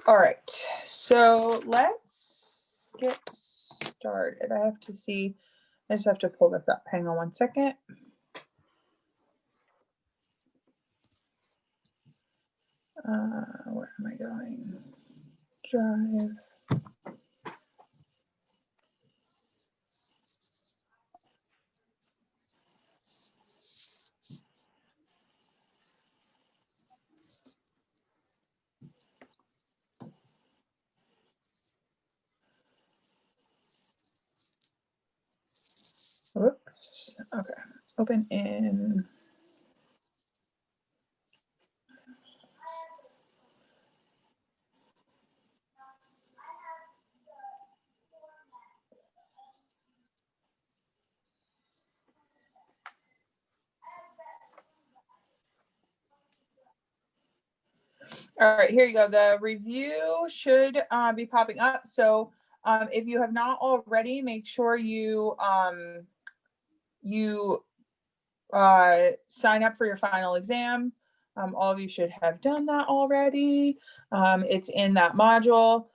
All right, so let's get started. I have to see, I just have to pull this up. Hang on one second. Where am I going? Drive. Whoops. Okay. Open in. All right, here you go. The review should be popping up. So if you have not already, make sure you sign up for your final exam. All of you should have done that already. It's in that module,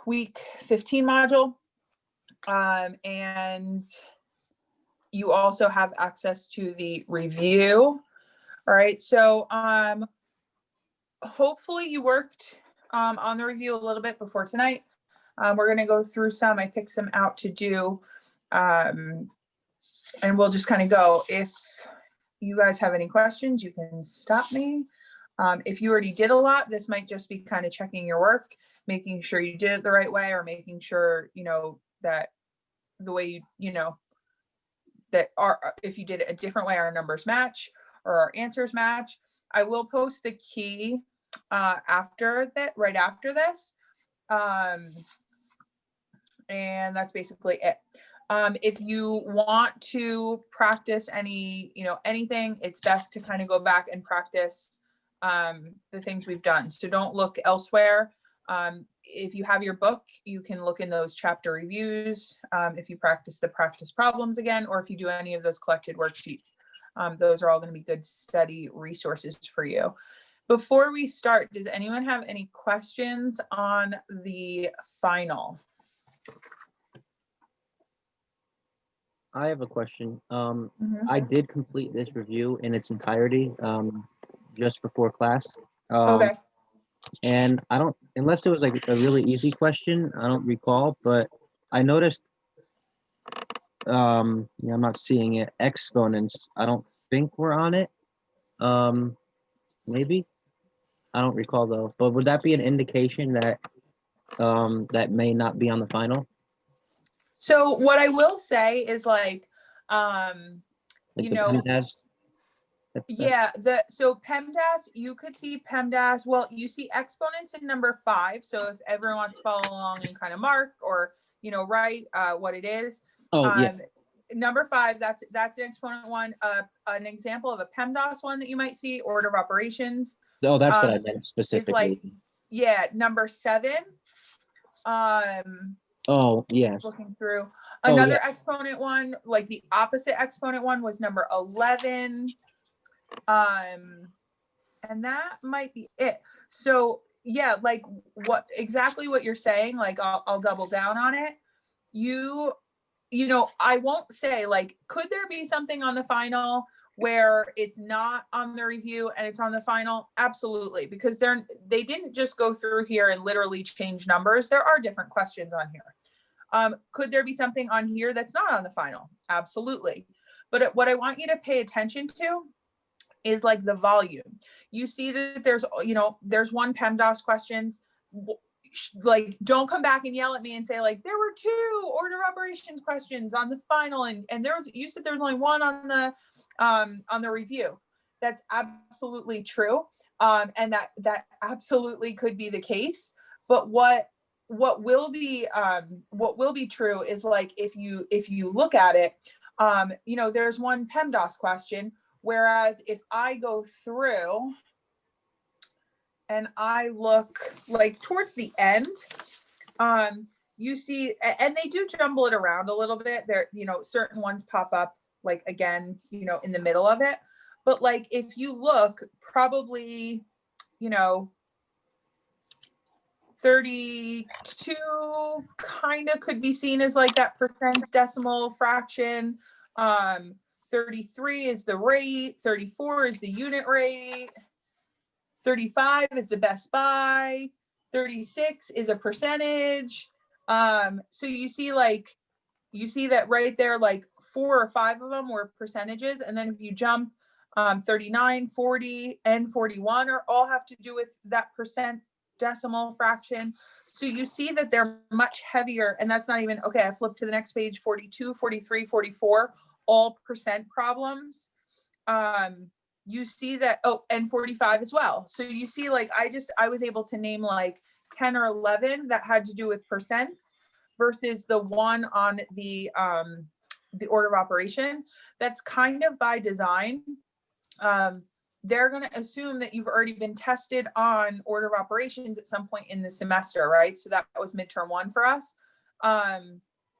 week 15 module. And you also have access to the review. All right, so hopefully you worked on the review a little bit before tonight. We're going to go through some. I picked some out to do, and we'll just kind of go. If you guys have any questions, you can stop me. If you already did a lot, this might just be kind of checking your work, making sure you did it the right way, or making sure, that the way if you did it a different way, our numbers match or our answers match. I will post the key after that, right after this. And that's basically it. If you want to practice anything, it's best to kind of go back and practice the things we've done. So don't look elsewhere. If you have your book, you can look in those chapter reviews. If you practice the practice problems again, or if you do any of those collected worksheets, those are all going to be good study resources for you. Before we start, does anyone have any questions on the final? I have a question. I did complete this review in its entirety just before class. Okay. And I don't, unless it was like a really easy question, I don't recall, but I noticed, I'm not seeing it. Exponents, I don't think we're on it. Maybe, I don't recall though, but would that be an indication that that may not be on the final? So what I will say is yeah, so PEMDAS, you could see PEMDAS. Well, you see exponents in number 5. So if everyone wants to follow along and kind of mark or, write what it is. Oh, yeah. Number 5, that's an exponent one. An example of a PEMDAS one that you might see, order of operations. Oh, that's what I meant specifically. Number 7. Oh, yes. Looking through. Another exponent one, like the opposite exponent one, was number 11. And that might be it. So yeah, like exactly what you're saying, like I'll double down on it. I won't say could there be something on the final where it's not on the review and it's on the final? Absolutely, because they didn't just go through here and literally change numbers. There are different questions on here. Could there be something on here that's not on the final? Absolutely. But what I want you to pay attention to is the volume. You see that there's one PEMDAS questions. Don't come back and yell at me and say there were 2 order operations questions on the final and you said there's only one on the review. That's absolutely true. And that absolutely could be the case. But what will be true is if you look at it, there's one PEMDAS question. Whereas if I go through and I look towards the end, you see, and they do jumble it around a little bit. There, certain ones pop up again, in the middle of it. But if you look, probably, 32 kind of could be seen as like that percents decimal fraction. 33 is the rate, 34 is the unit rate, 35 is the best buy, 36 is a percentage. So you see that right there, like 4 or 5 of them were percentages. And then if you jump 39, 40, and 41 are all have to do with that percent decimal fraction. So you see that they're much heavier, and that's not even, okay, I flipped to the next page, 42, 43, 44, all percent problems. You see that, oh, and 45 as well. So you see, like, I was able to name like 10 or 11 that had to do with percents versus the one on the order of operation. That's kind of by design. They're going to assume that you've already been tested on order of operations at some point in the semester, right? So that was midterm 1 for us.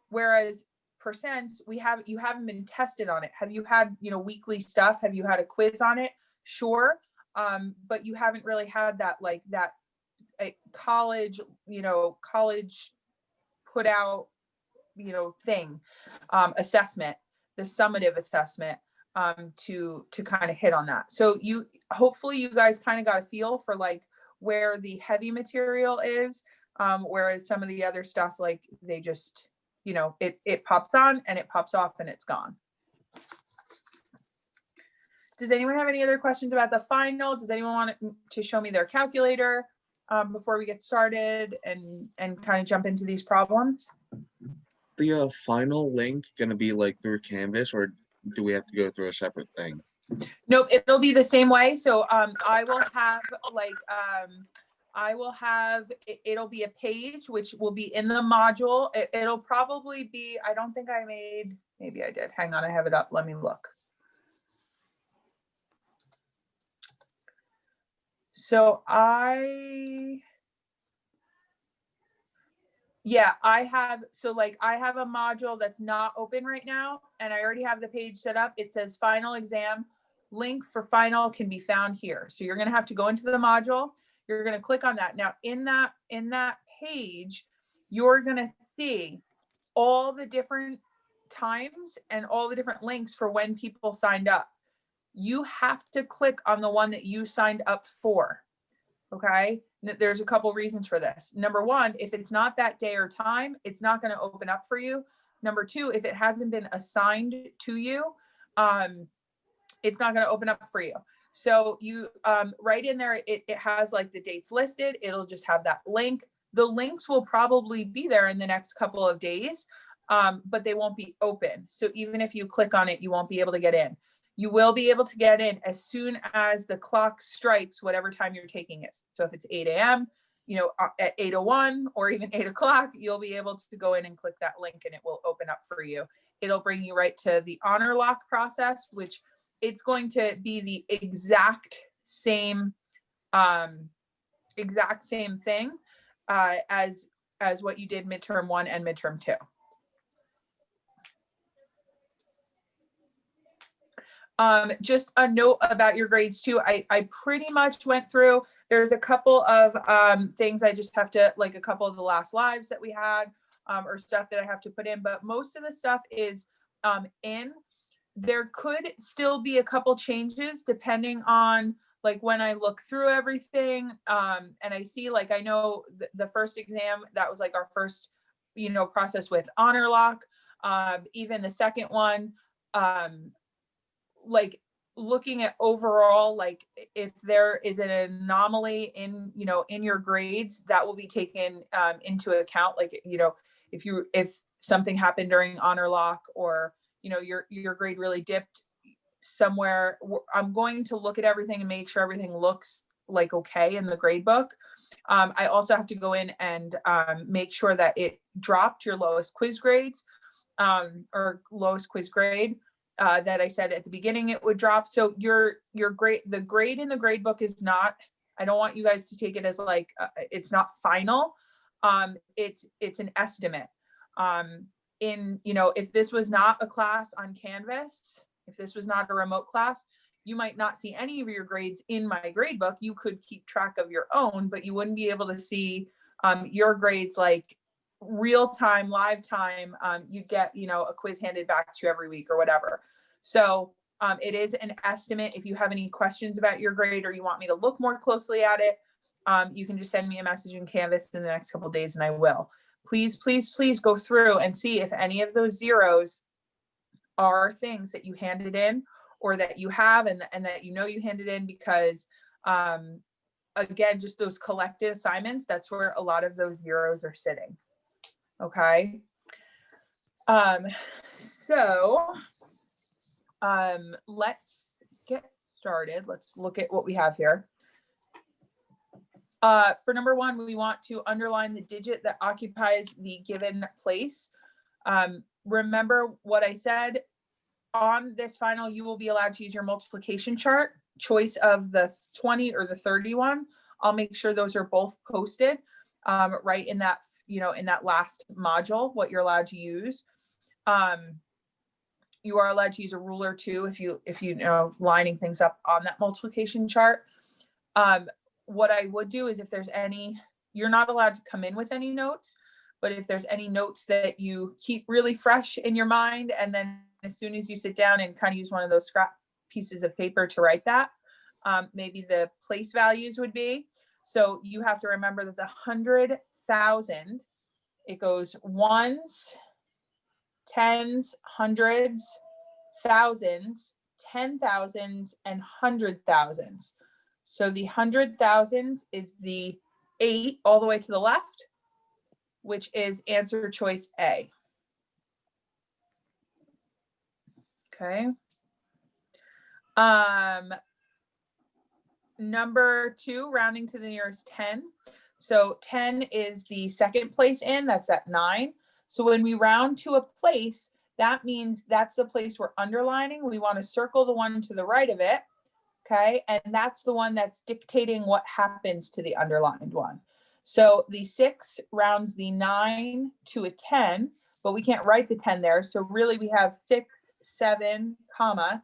Whereas percents, you haven't been tested on it. Have you had, weekly stuff? Have you had a quiz on it? Sure. But you haven't really had that, like that college put out, thing, assessment, the summative assessment, to kind of hit on that. So hopefully you guys kind of got a feel for like where the heavy material is, whereas some of the other stuff, like they just, it pops on and it pops off and it's gone. Does anyone have any other questions about the final? Does anyone want to show me their calculator before we get started and kind of jump into these problems? The final link gonna be like through Canvas, or do we have to go through a separate thing? Nope, it'll be the same way. So it'll be a page which will be in the module. It'll probably be, I don't think I made, maybe I did. Hang on, I have it up. Let me look. So I have a module that's not open right now, and I already have the page set up. It says final exam, link for final can be found here. So you're going to have to go into the module. You're going to click on that. Now in that page, you're going to see all the different times and all the different links for when people signed up. You have to click on the one that you signed up for. Okay. There's a couple reasons for this. Number one, if it's not that day or time, it's not going to open up for you. Number two, if it hasn't been assigned to you, it's not going to open up for you. So you, right in there, it has like the dates listed. It'll just have that link. The links will probably be there in the next couple of days, but they won't be open. So even if you click on it, you won't be able to get in. You will be able to get in as soon as the clock strikes whatever time you're taking it. So if it's 8 a.m., at 8:01 or even 8 o'clock, you'll be able to go in and click that link and it will open up for you. It'll bring you right to the honor lock process, which it's going to be the exact same thing as what you did midterm 1 and midterm 2. Just a note about your grades too. I pretty much went through, there's a couple of things I just have to, like a couple of the last lives that we had, or stuff that I have to put in, but most of the stuff is in. There could still be a couple changes depending on like when I look through everything, and I see, like, I know the first exam, that was like our first, process with honor lock. Even the second one, like looking at overall, like if there is an anomaly in your grades, that will be taken into account. Like, if something happened during honor lock, or your grade really dipped somewhere, I'm going to look at everything and make sure everything looks like okay in the grade book. I also have to go in and make sure that it dropped your lowest quiz grades, or lowest quiz grade. That I said at the beginning it would drop. So your grade, the grade in the grade book is not, I don't want you guys to take it as like, it's not final. It's an estimate. If this was not a class on Canvas, if this was not a remote class, you might not see any of your grades in my grade book. You could keep track of your own, but you wouldn't be able to see Your grades, like real time, live time, you get, a quiz handed back to you every week or whatever. So it is an estimate. If you have any questions about your grade or you want me to look more closely at it, you can just send me a message in Canvas in the next couple of days and I will. Please, please, please go through and see if any of those zeros are things that you handed in or that you have and that you handed in, because again, just those collected assignments, that's where a lot of those zeros are sitting. Okay. Let's get started. Let's look at what we have here. For number one, we want to underline the digit that occupies the given place. Remember what I said, on this final, you will be allowed to use your multiplication chart, choice of the 20 or the 31. I'll make sure those are both posted right in that, in that last module, what you're allowed to use. You are allowed to use a ruler too, if you know, lining things up on that multiplication chart. What I would do is if there's any, you're not allowed to come in with any notes, but if there's any notes that you keep really fresh in your mind, and then as soon as you sit down and kind of use one of those scrap pieces of paper to write that, maybe the place values would be. So you have to remember that the 100,000, it goes ones, tens, hundreds, thousands, 10,000s, and 100,000s. So the 100,000s is the 8 all the way to the left, which is answer choice A. Okay. Number 2, rounding to the nearest 10. So 10 is the second place in, that's at 9. So when we round to a place, that means that's the place we're underlining. We want to circle the one to the right of it. Okay. And that's the one that's dictating what happens to the underlined one. So the 6 rounds the 9 to a 10, but we can't write the 10 there. So really we have 6, 7, comma.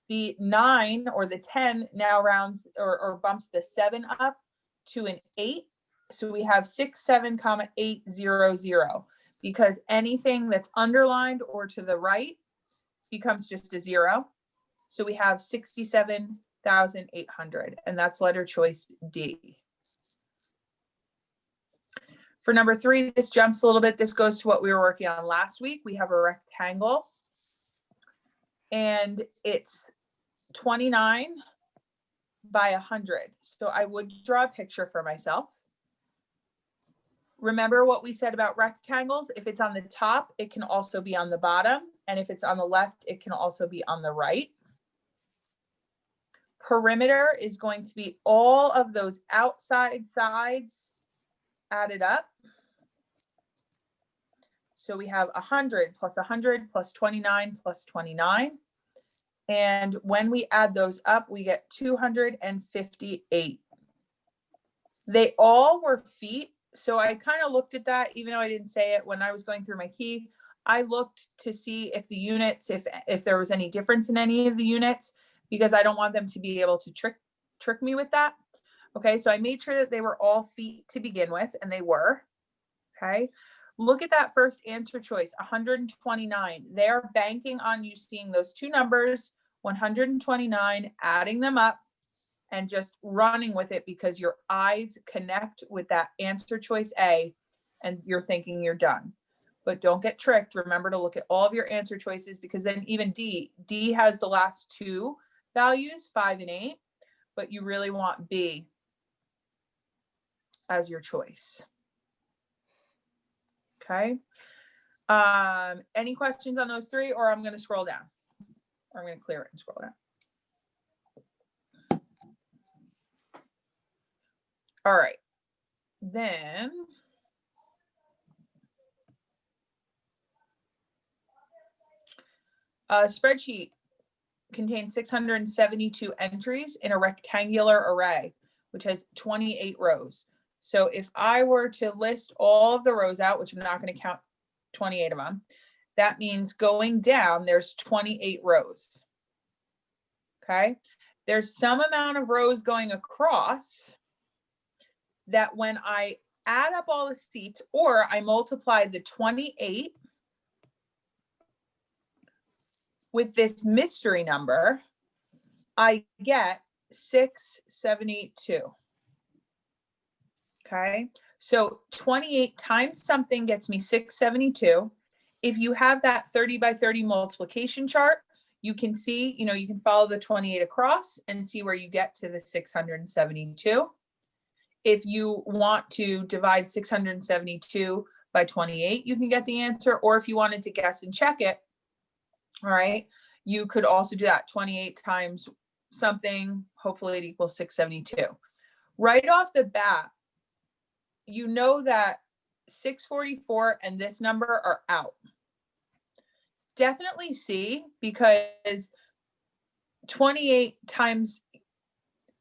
The 9 or the 10 now rounds or bumps the 7 up to an 8. So we have 6, 7, comma, 8, 0, 0, because anything that's underlined or to the right becomes just a 0. So we have 67,800, and that's letter choice D. For number 3, this jumps a little bit. This goes to what we were working on last week. We have a rectangle, and it's 29 by 100. So I would draw a picture for myself. Remember what we said about rectangles? If it's on the top, it can also be on the bottom. And if it's on the left, it can also be on the right. Perimeter is going to be all of those outside sides added up. So we have 100 plus 100 plus 29 plus 29. And when we add those up, we get 258. They all were feet. So I kind of looked at that, even though I didn't say it when I was going through my key. I looked to see if the units, if there was any difference in any of the units, because I don't want them to be able to trick me with that. Okay, so I made sure that they were all feet to begin with, and they were. Okay, look at that first answer choice, 129. They're banking on you seeing those two numbers, 129, adding them up, and just running with it because your eyes connect with that answer choice A, and you're thinking you're done. But don't get tricked. Remember to look at all of your answer choices, because then even D has the last two values, 5 and 8, but you really want B as your choice. Okay. Any questions on those three, or I'm going to scroll down, or I'm going to clear it and scroll down. All right. Then a spreadsheet contains 672 entries in a rectangular array, which has 28 rows. So if I were to list all of the rows out, which I'm not going to count 28 of them, that means going down, there's 28 rows. Okay. There's some amount of rows going across that when I add up all the seats, or I multiplied the 28 with this mystery number, I get 672. Okay, so 28 times something gets me 672. If you have that 30 by 30 multiplication chart, you can see, you can follow the 28 across and see where you get to the 672. If you want to divide 672 by 28, you can get the answer. Or if you wanted to guess and check it, all right, you could also do that. 28 times something, hopefully it equals 672. Right off the bat, you know that 644 and this number are out. Definitely C, because 28 times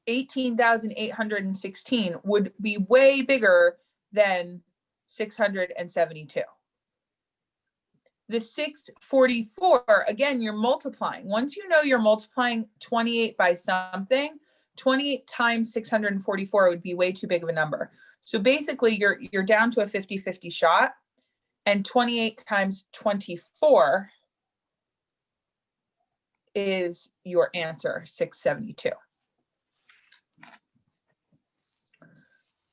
18,816 would be way bigger than 672. The 644, again, you're multiplying. Once you know you're multiplying 28 by something, 28 times 644 would be way too big of a number. So basically you're down to a 50-50 shot, and 28 times 24 is your answer, 672.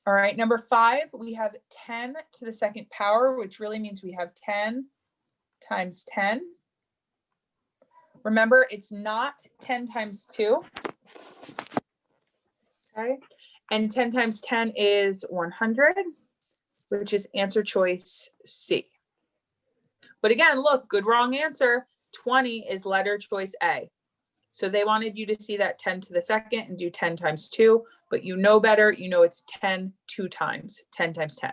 All right, number 5, we have 10 to the second power, which really means we have 10 times 10. Remember, it's not 10 times 2. Okay, and 10 times 10 is 100, which is answer choice C. But again, look, good, wrong answer. 20 is letter choice A. So they wanted you to see that 10 to the second and do 10 times 2, but you know better, you know it's 10 2 times, 10 times 10.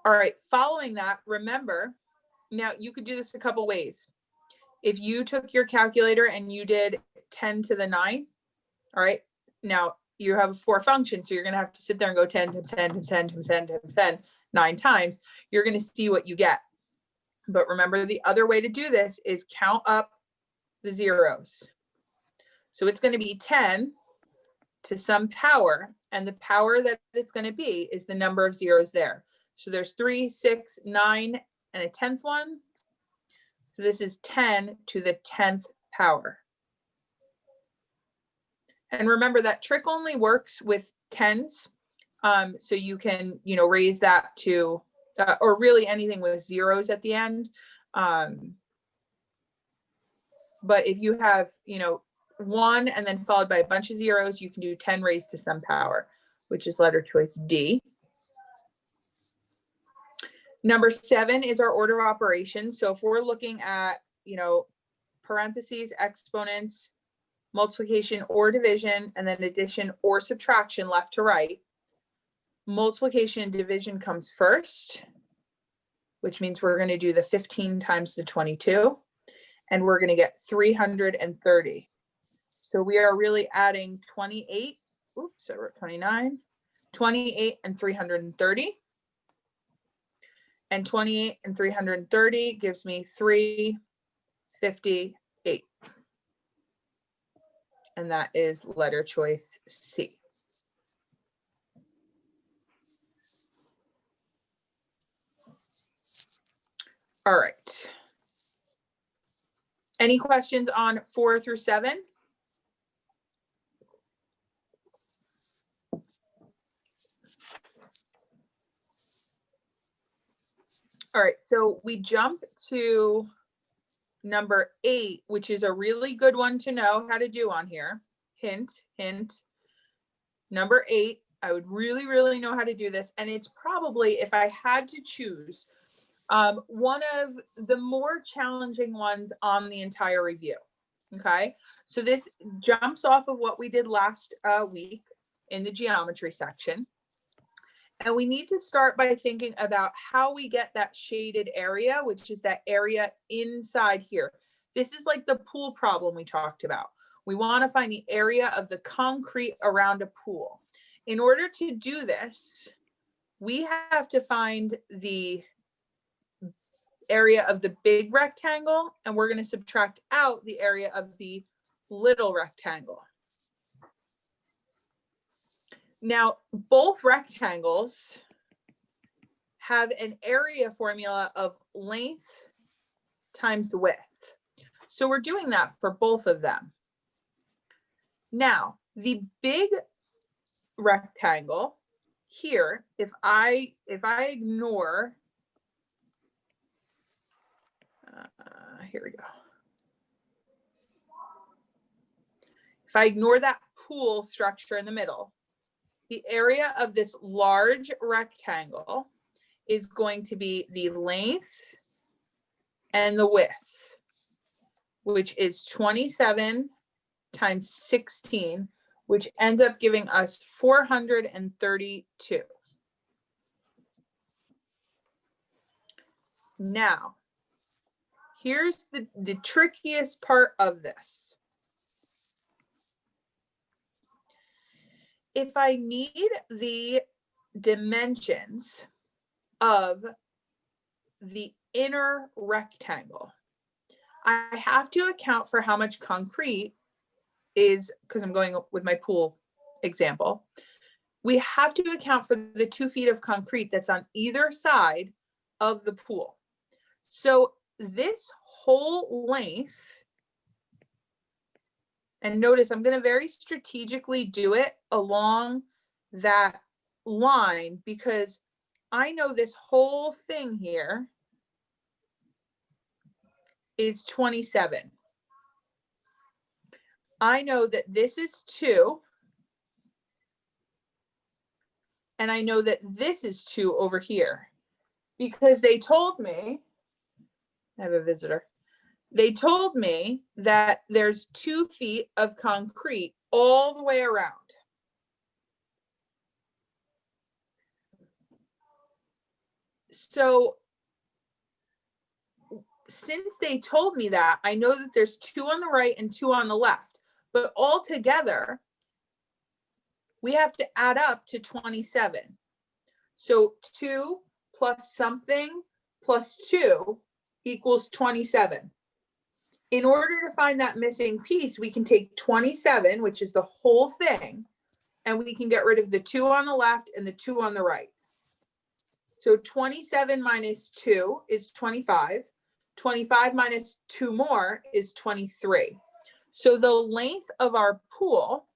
All right, following that, remember, now you could do this a couple ways. If you took your calculator and you did 10 to the 9, all right, now you have 4 functions, so you're gonna have to sit there and go 10 times 10 times 10 times 10 times 10, 9 times. You're gonna see what you get. But remember, the other way to do this is count up the zeros. So it's going to be 10 to some power, and the power that it's going to be is the number of zeros there. So there's 3, 6, 9, and a 10th one. So this is 10 to the 10th power. And remember, that trick only works with tens. So you can, raise that to or really anything with zeros at the end. But if you have, 1 and then followed by a bunch of zeros, you can do 10 raised to some power, which is letter choice D. Number 7 is our order of operations. So if we're looking at, parentheses, exponents, multiplication or division, and then addition or subtraction left to right, multiplication and division comes first, which means we're going to do the 15 times the 22, and we're going to get 330. So we are really adding 28, oops, I wrote 29, 28 and 330. And 28 and 330 gives me 358. And that is letter choice C. All right. Any questions on 4 through 7? All right, so we jump to number 8, which is a really good one to know how to do on here. Hint, hint. Number 8, I would really, really know how to do this. And it's probably, if I had to choose, one of the more challenging ones on the entire review. Okay, so this jumps off of what we did last week in the geometry section. And we need to start by thinking about how we get that shaded area, which is that area inside here. This is like the pool problem we talked about. We want to find the area of the concrete around a pool. In order to do this, we have to find the area of the big rectangle, and we're going to subtract out the area of the little rectangle. Now, both rectangles have an area formula of length times width. So we're doing that for both of them. Now, the big rectangle here, if I ignore, here we go. If I ignore that pool structure in the middle, the area of this large rectangle is going to be the length and the width, which is 27 times 16, which ends up giving us 432. Now, here's the trickiest part of this. If I need the dimensions of the inner rectangle, I have to account for how much concrete is, because I'm going with my pool example, we have to account for the 2 feet of concrete that's on either side of the pool. So this whole length, and notice I'm going to very strategically do it along that line because I know this whole thing here is 27. I know that this is 2. And I know that this is 2 over here because they told me, I have a visitor. They told me that there's 2 feet of concrete all the way around. So since they told me that, I know that there's 2 on the right and 2 on the left, but all together, we have to add up to 27. So 2 plus something plus 2 equals 27. In order to find that missing piece, we can take 27, which is the whole thing, and we can get rid of the 2 on the left and the 2 on the right. So 27 minus 2 is 25. 25 minus 2 more is 23. So the length of our pool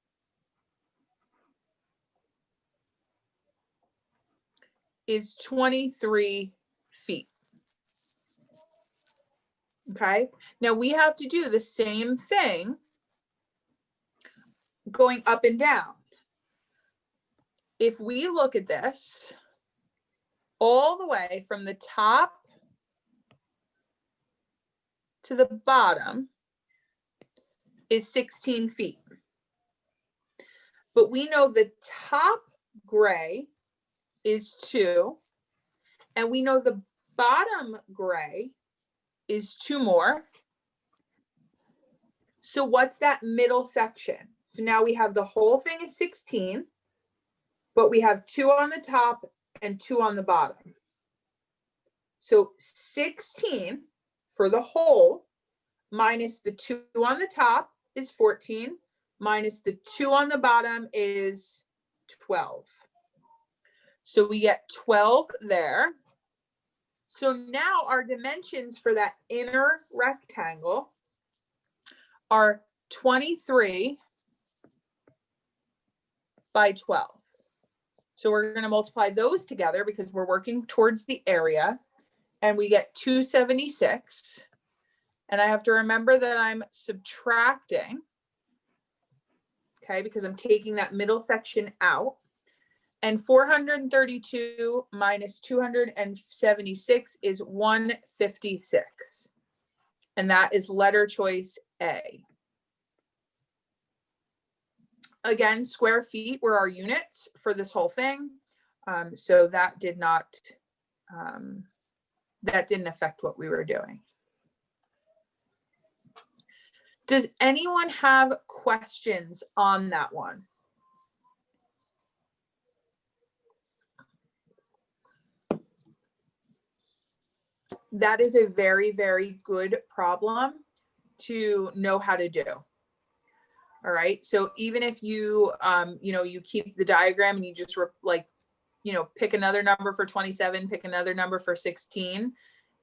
is 23 feet. Okay, now we have to do the same thing going up and down. If we look at this all the way from the top to the bottom is 16 feet. But we know the top gray is 2, and we know the bottom gray is 2 more. So what's that middle section? So now we have the whole thing is 16, but we have 2 on the top and 2 on the bottom. So 16 for the whole minus the 2 on the top is 14, minus the 2 on the bottom is 12. So we get 12 there. So now our dimensions for that inner rectangle are 23 by 12. So we're going to multiply those together because we're working towards the area, and we get 276. And I have to remember that I'm subtracting, okay, because I'm taking that middle section out. And 432 minus 276 is 156. And that is letter choice A. Again, square feet were our units for this whole thing. So that did not, that didn't affect what we were doing. Does anyone have questions on that one? That is a very, very good problem to know how to do. All right. So even if you, you keep the diagram and you just pick another number for 27, pick another number for 16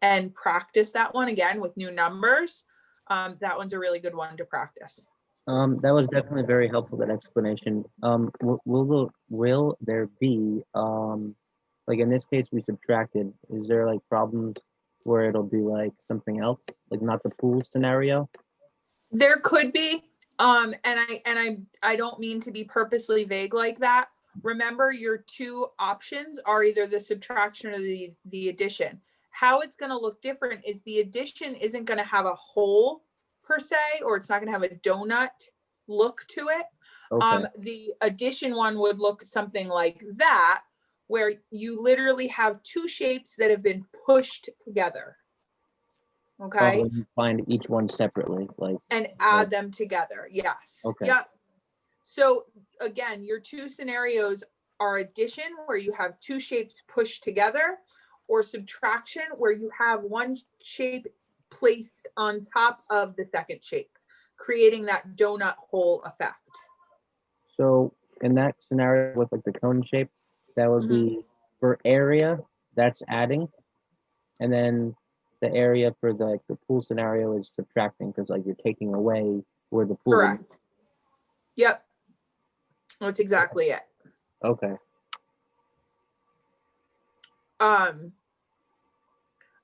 and practice that one again with new numbers. That one's a really good one to practice. That was definitely very helpful, that explanation. Will there be, like in this case, we subtracted, is there like problems where it'll be like something else, like not the pool scenario? There could be, and I don't mean to be purposely vague like that. Remember, your two options are either the subtraction or the addition. How it's going to look different is the addition isn't going to have a hole per se, or it's not going to have a donut look to it. Okay, The addition one would look something like that, where you literally have two shapes that have been pushed together. Okay. when you find each one separately, like, And add them together. Yes. Okay. Yep. So again, your two scenarios are addition, where you have two shapes pushed together, or subtraction, where you have one shape placed on top of the second shape, creating that donut hole effect. so in that scenario with like the cone shape, that would be for area, that's adding. And then the area for the pool scenario is subtracting, because like you're taking away where the pool is. Correct. Yep. That's exactly it. Okay,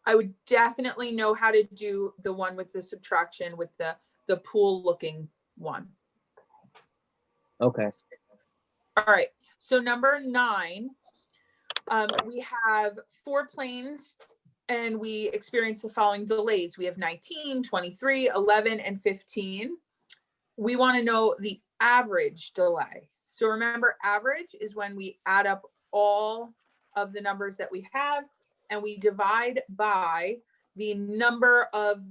I would definitely know how to do the one with the subtraction with the pool looking one. okay. All right. So number 9, we have 4 planes and we experience the following delays. We have 19, 23, 11, and 15. We want to know the average delay. So remember, average is when we add up all of the numbers that we have and we divide by the number of,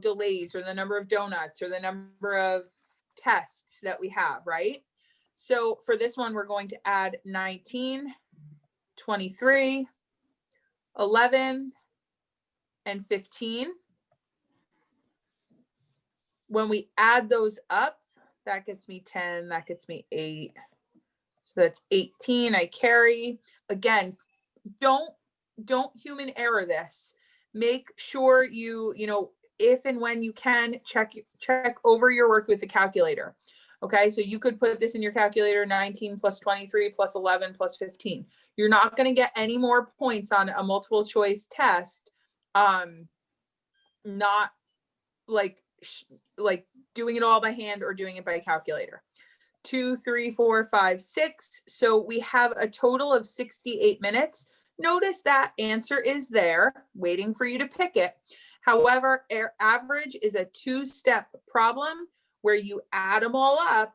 delays, or the number of donuts, or the number of tests that we have, right? So for this one, we're going to add 19, 23, 11, and 15. When we add those up, that gets me 10, that gets me 8. So that's 18. I carry. Again, don't human error this. Make sure you if and when you can, check over your work with the calculator. Okay, so you could put this in your calculator: 19 plus 23 plus 11 plus 15. You're not going to get any more points on a multiple choice test. Not like doing it all by hand or doing it by calculator. 2, 3, 4, 5, 6. So we have a total of 68 minutes. Notice that answer is there waiting for you to pick it. However, average is a 2-step problem where you add them all up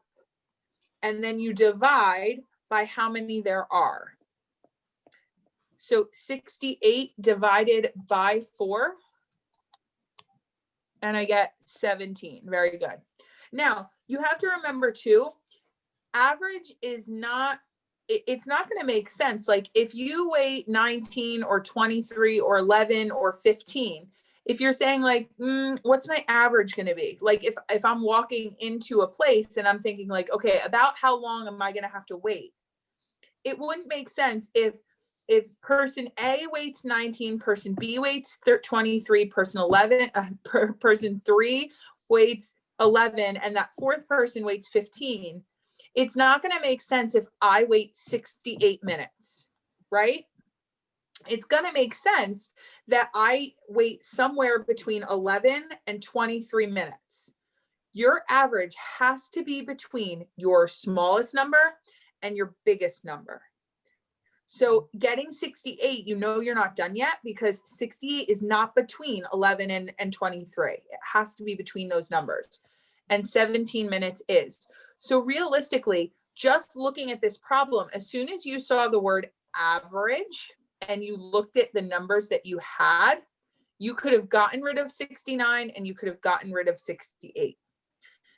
and then you divide by how many there are. So 68 divided by 4, and I get 17. Very good. Now, you have to remember too, average is not, it's not going to make sense. Like if you weigh 19 or 23 or 11 or 15, if you're saying like, what's my average going to be? Like if I'm walking into a place and I'm thinking like, okay, about how long am I going to have to wait? It wouldn't make sense if person A weights 19, person B weights 23, person 11, person 3 weights 11, and that fourth person weights 15. It's not going to make sense if I wait 68 minutes, right? It's going to make sense that I wait somewhere between 11 and 23 minutes. Your average has to be between your smallest number and your biggest number. So getting 68, you're not done yet, because 68 is not between 11 and 23. It has to be between those numbers. And 17 minutes is. So realistically, just looking at this problem, as soon as you saw the word average and you looked at the numbers that you had, you could have gotten rid of 69 and you could have gotten rid of 68,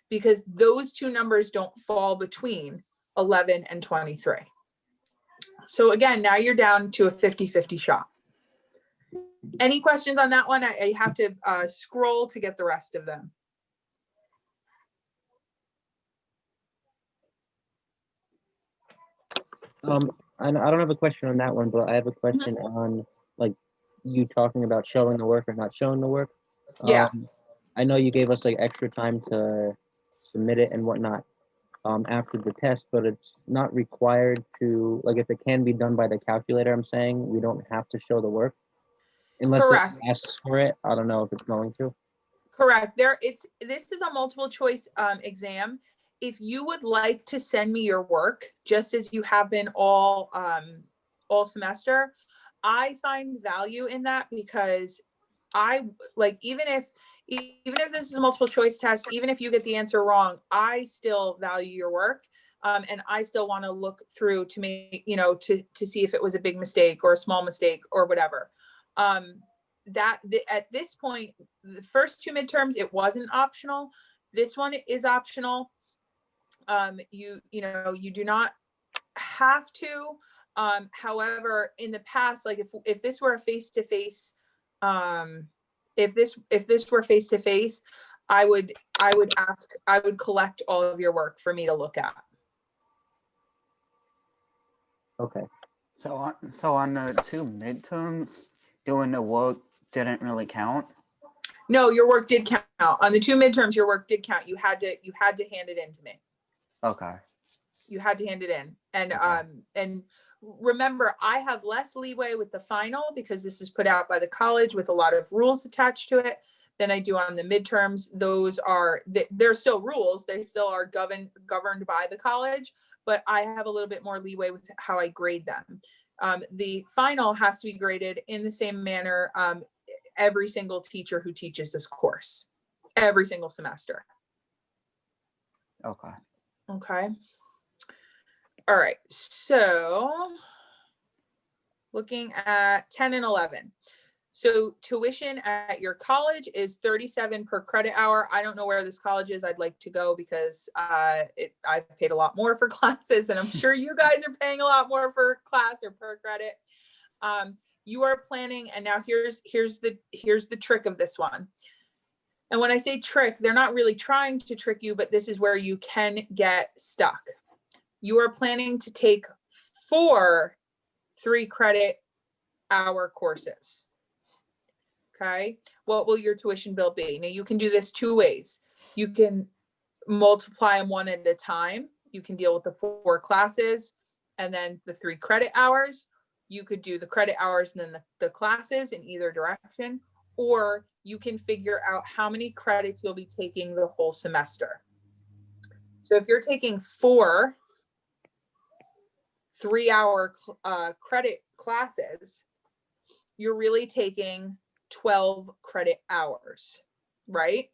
because those two numbers don't fall between 11 and 23. So again, now you're down to a 50-50 shot. Any questions on that one? I have to scroll to get the rest of them. I don't have a question on that one, but I have a question on like you talking about showing the work or not showing the work. Yeah, I know you gave us like extra time to submit it and whatnot after the test, but it's not required to like if it can be done by the calculator. I'm saying we don't have to show the work unless it correct. asks for it. I don't know if it's going to. Correct. This is a multiple choice exam. If you would like to send me your work, just as you have been all semester, I find value in that because I like even if this is a multiple choice test, even if you get the answer wrong, I still value your work. And I still want to look through to make, to see if it was a big mistake or a small mistake or whatever. At this point, the first two midterms, it wasn't optional. This one is optional. You do not have to. However, in the past, like if this were a face to face, if this were face to face, I would collect all of your work for me to look at. Okay. So on the two midterms, doing the work didn't really count. No, your work did count. On the two midterms, your work did count. You had to hand it in to me. Okay. You had to hand it in. And Okay. And remember, I have less leeway with the final because this is put out by the college with a lot of rules attached to it than I do on the midterms. They're still rules. They still are governed by the college, but I have a little bit more leeway with how I grade them. The final has to be graded in the same manner. Every single teacher who teaches this course, every single semester. Okay. Okay. All right. So looking at 10 and 11. So tuition at your college is $37 per credit hour. I don't know where this college is. I'd like to go because I've paid a lot more for classes, and I'm sure you guys are paying a lot more for class or per credit. You are planning, and now here's the trick of this one. And when I say trick, they're not really trying to trick you, but this is where you can get stuck. You are planning to take 4 3-credit hour courses. Okay. What will your tuition bill be? Now you can do this 2 ways. You can multiply them one at a time. You can deal with the 4 classes and then the 3 credit hours. You could do the credit hours and then the classes in either direction, or you can figure out how many credits you'll be taking the whole semester. So if you're taking 4 3-hour credit classes, you're really taking 12 credit hours, right?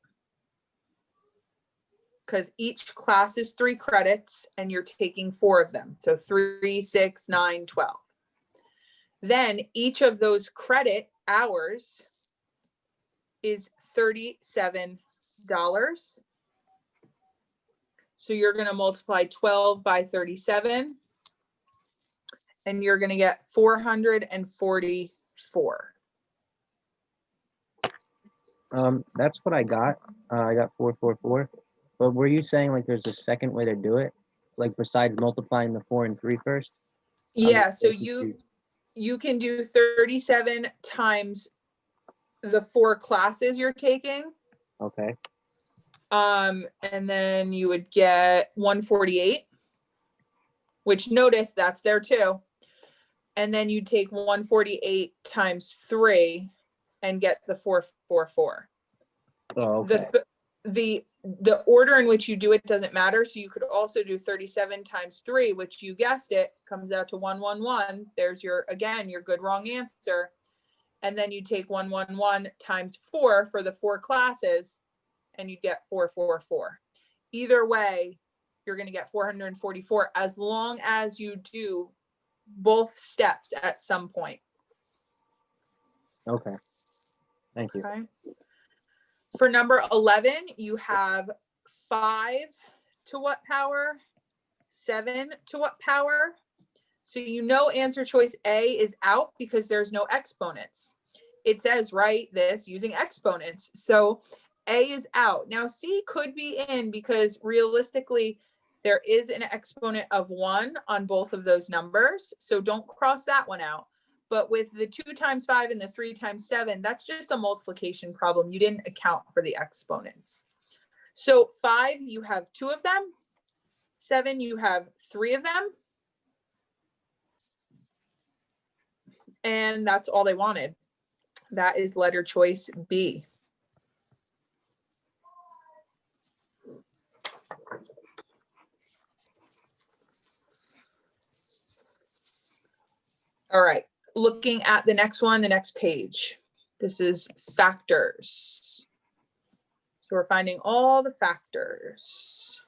Because each class is 3 credits and you're taking 4 of them. So 3, 6, 9, 12. Then each of those credit hours is $37. So you're going to multiply 12 by 37 and you're going to get 444. That's what I got. I got 444. But were you saying like there's a second way to do it? Like besides multiplying the 4 and 3 first? Yeah, so you can do 37 times the 4 classes you're taking. Okay. And then you would get 148, which notice that's there too. And then you take 148 times 3 and get the 444. Oh, okay. The order in which you do it doesn't matter. So you could also do 37 times 3, which you guessed it, comes out to 111. There's your good wrong answer. And then you take 111 times 4 for the 4 classes and you get 444. Either way, you're going to get 444 as long as you do both steps at some point. Okay. Thank you. Okay. For number 11, you have 5 to what power, 7 to what power. So answer choice A is out because there's no exponents. It says write this using exponents. So A is out. Now C could be in because realistically, There is an exponent of 1 on both of those numbers, so don't cross that one out. But with the 2 times 5 and the 3 times 7, that's just a multiplication problem. You didn't account for the exponents. So 5, you have 2 of them. 7, you have 3 of them. And that's all they wanted. That is letter choice B. All right, looking at the next one, the next page. This is factors. So we're finding all the factors.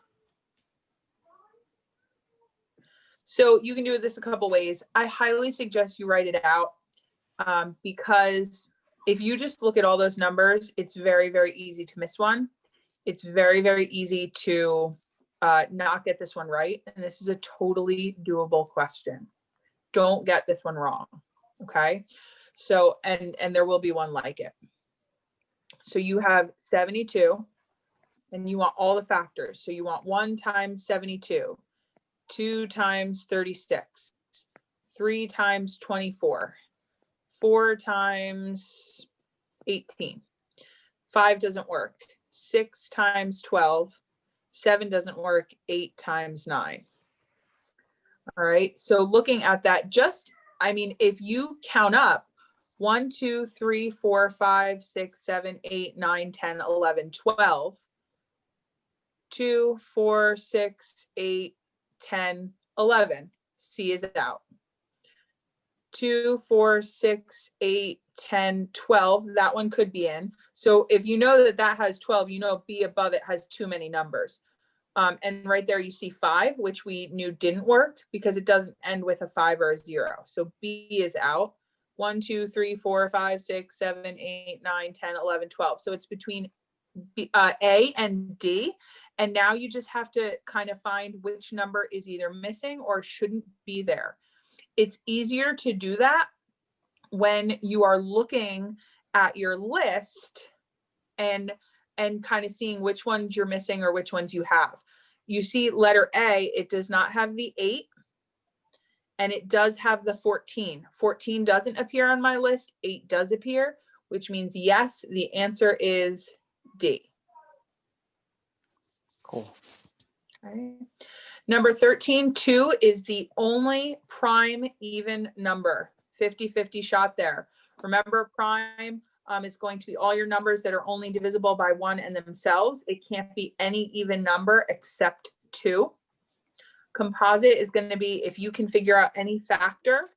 So you can do this a couple ways. I highly suggest you write it out because if you just look at all those numbers, it's very, very easy to miss one. It's very, very easy to not get this one right. And this is a totally doable question. Don't get this one wrong, okay? So, and there will be one like it. So you have 72 and you want all the factors. So you want 1 times 72, 2 times 36, 3 times 24, 4 times 18. 5 doesn't work. 6 times 12, 7 doesn't work. 8 times 9. All right, so looking at that, just, I mean, if you count up 1, 2, 3, 4, 5, 6, 7, 8, 9, 10, 11, 12, 2, 4, 6, 8, 10, 11. C is out. 2, 4, 6, 8, 10, 12. That one could be in. So if you know that that has 12, you know B above it has too many numbers. And right there you see 5, which we knew didn't work because it doesn't end with a 5 or a 0. So B is out. 1, 2, 3, 4, 5, 6, 7, 8, 9, 10, 11, 12. So it's between A and D. And now you just have to kind of find which number is either missing or shouldn't be there. It's easier to do that when you are looking at your list and kind of seeing which ones you're missing or which ones you have. You see letter A, it does not have the 8 and it does have the 14. 14 doesn't appear on my list, 8 does appear, which means yes, the answer is D. Cool. Okay. Number 13, 2 is the only prime even number. 50-50 shot there. Remember, prime is going to be all your numbers that are only divisible by 1 and themselves. It can't be any even number except 2. Composite is going to be if you can figure out any factor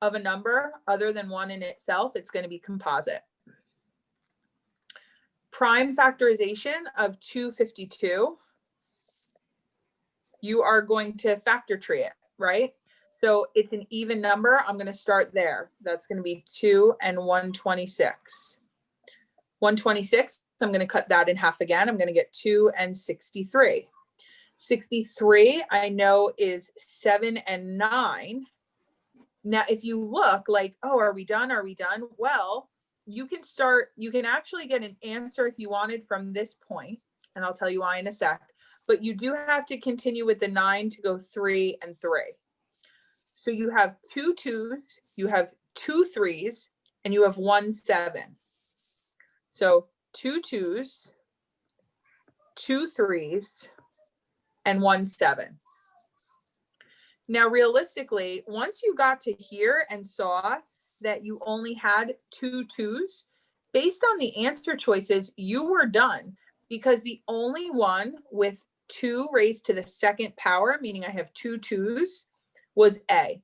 of a number other than 1 in itself, it's going to be composite. Prime factorization of 252, you are going to factor tree it, right? So it's an even number. I'm going to start there. That's going to be 2 and 126. 126, I'm going to cut that in half again. I'm going to get 2 and 63. 63, I know is 7 and 9. Now, if you look like, oh, are we done? Are we done? Well, you can start, you can actually get an answer if you wanted from this point, and I'll tell you why in a sec, but you do have to continue with the 9 to go 3 and 3. So you have 2 2s, you have 2 3s, and you have 1 7. So 2 2s, 2 3s, and 1 7. Now, realistically, once you got to here and saw that you only had 2 2s, based on the answer choices, you were done because the only one with 2 raised to the second power, meaning I have 2 2s, was A.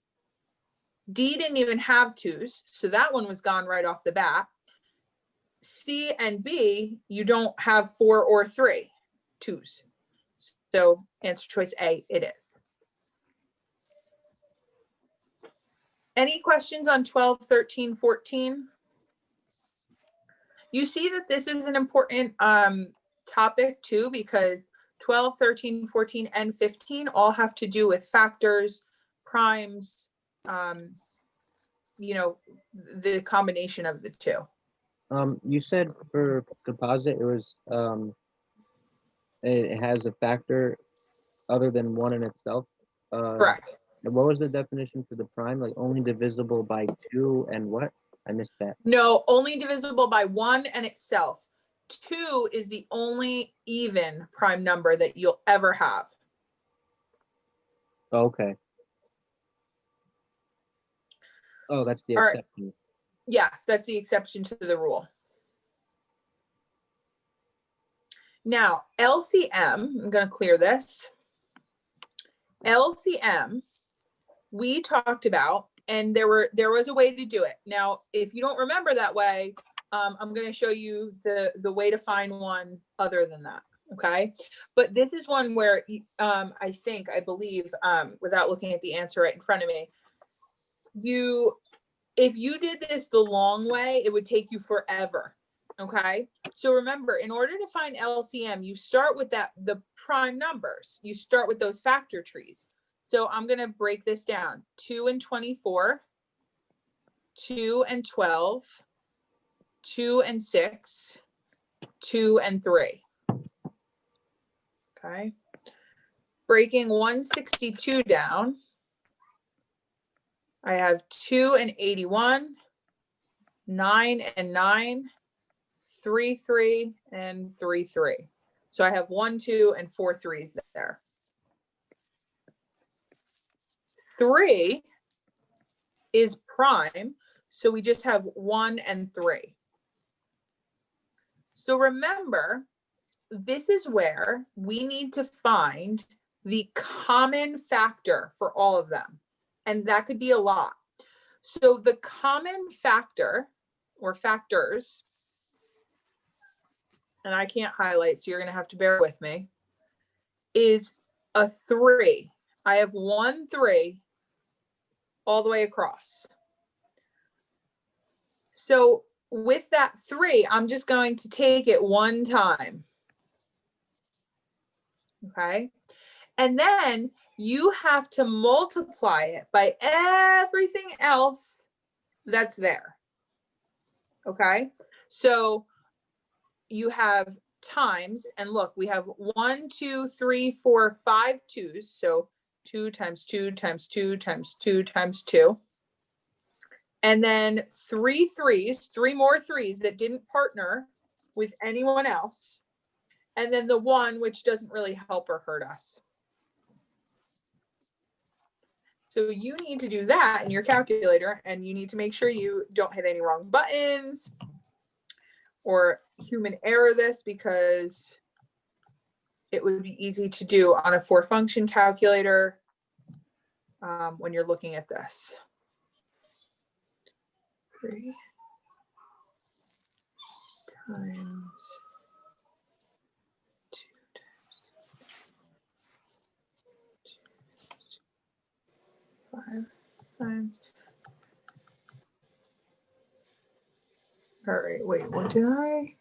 D didn't even have 2s, so that one was gone right off the bat. C and B, you don't have 4 or 3 2s. So answer choice A, it is. Any questions on 12, 13, 14? You see that this is an important topic too, because 12, 13, 14, and 15 all have to do with factors, primes, you know, the combination of the two. You said for composite, it was, it has a factor other than one in itself. Correct. And what was the definition for the prime? Like only divisible by 2 and what? I missed that. No, only divisible by 1 and itself. 2 is the only even prime number that you'll ever have. Oh, okay. Oh, that's the All right. exception. Yes, that's the exception to the rule. Now, LCM, I'm going to clear this. LCM, we talked about, and there was a way to do it. Now, if you don't remember that way, I'm going to show you the way to find one other than that. Okay. But this is one where I believe, without looking at the answer right in front of me, if you did this the long way, it would take you forever. Okay. So remember, in order to find LCM, you start with the prime numbers. You start with those factor trees. So I'm going to break this down. 2 and 24, 2 and 12, 2 and 6, 2 and 3. Okay. Breaking 162 down, I have 2 and 81, 9 and 9, 3, 3, and 3, 3. So I have 1, 2, and 4 3s there. 3 is prime, so we just have 1 and 3. So remember, this is where we need to find the common factor for all of them. And that could be a lot. So the common factor or factors, and I can't highlight, so you're going to have to bear with me, is a 3. I have 1 3 all the way across. So with that 3, I'm just going to take it one time. Okay. And then you have to multiply it by everything else that's there. Okay. So you have times, and look, we have 1, 2, 3, 4, 5 2s. So 2 times 2 times 2 times 2 times 2. And then 3 3s, 3 more 3s that didn't partner with anyone else. And then the 1, which doesn't really help or hurt us. So you need to do that in your calculator, and you need to make sure you don't hit any wrong buttons or human error this, because it would be easy to do on a 4-function calculator when you're looking at this. 3 times 2 times 5 times. All right, wait, what did I?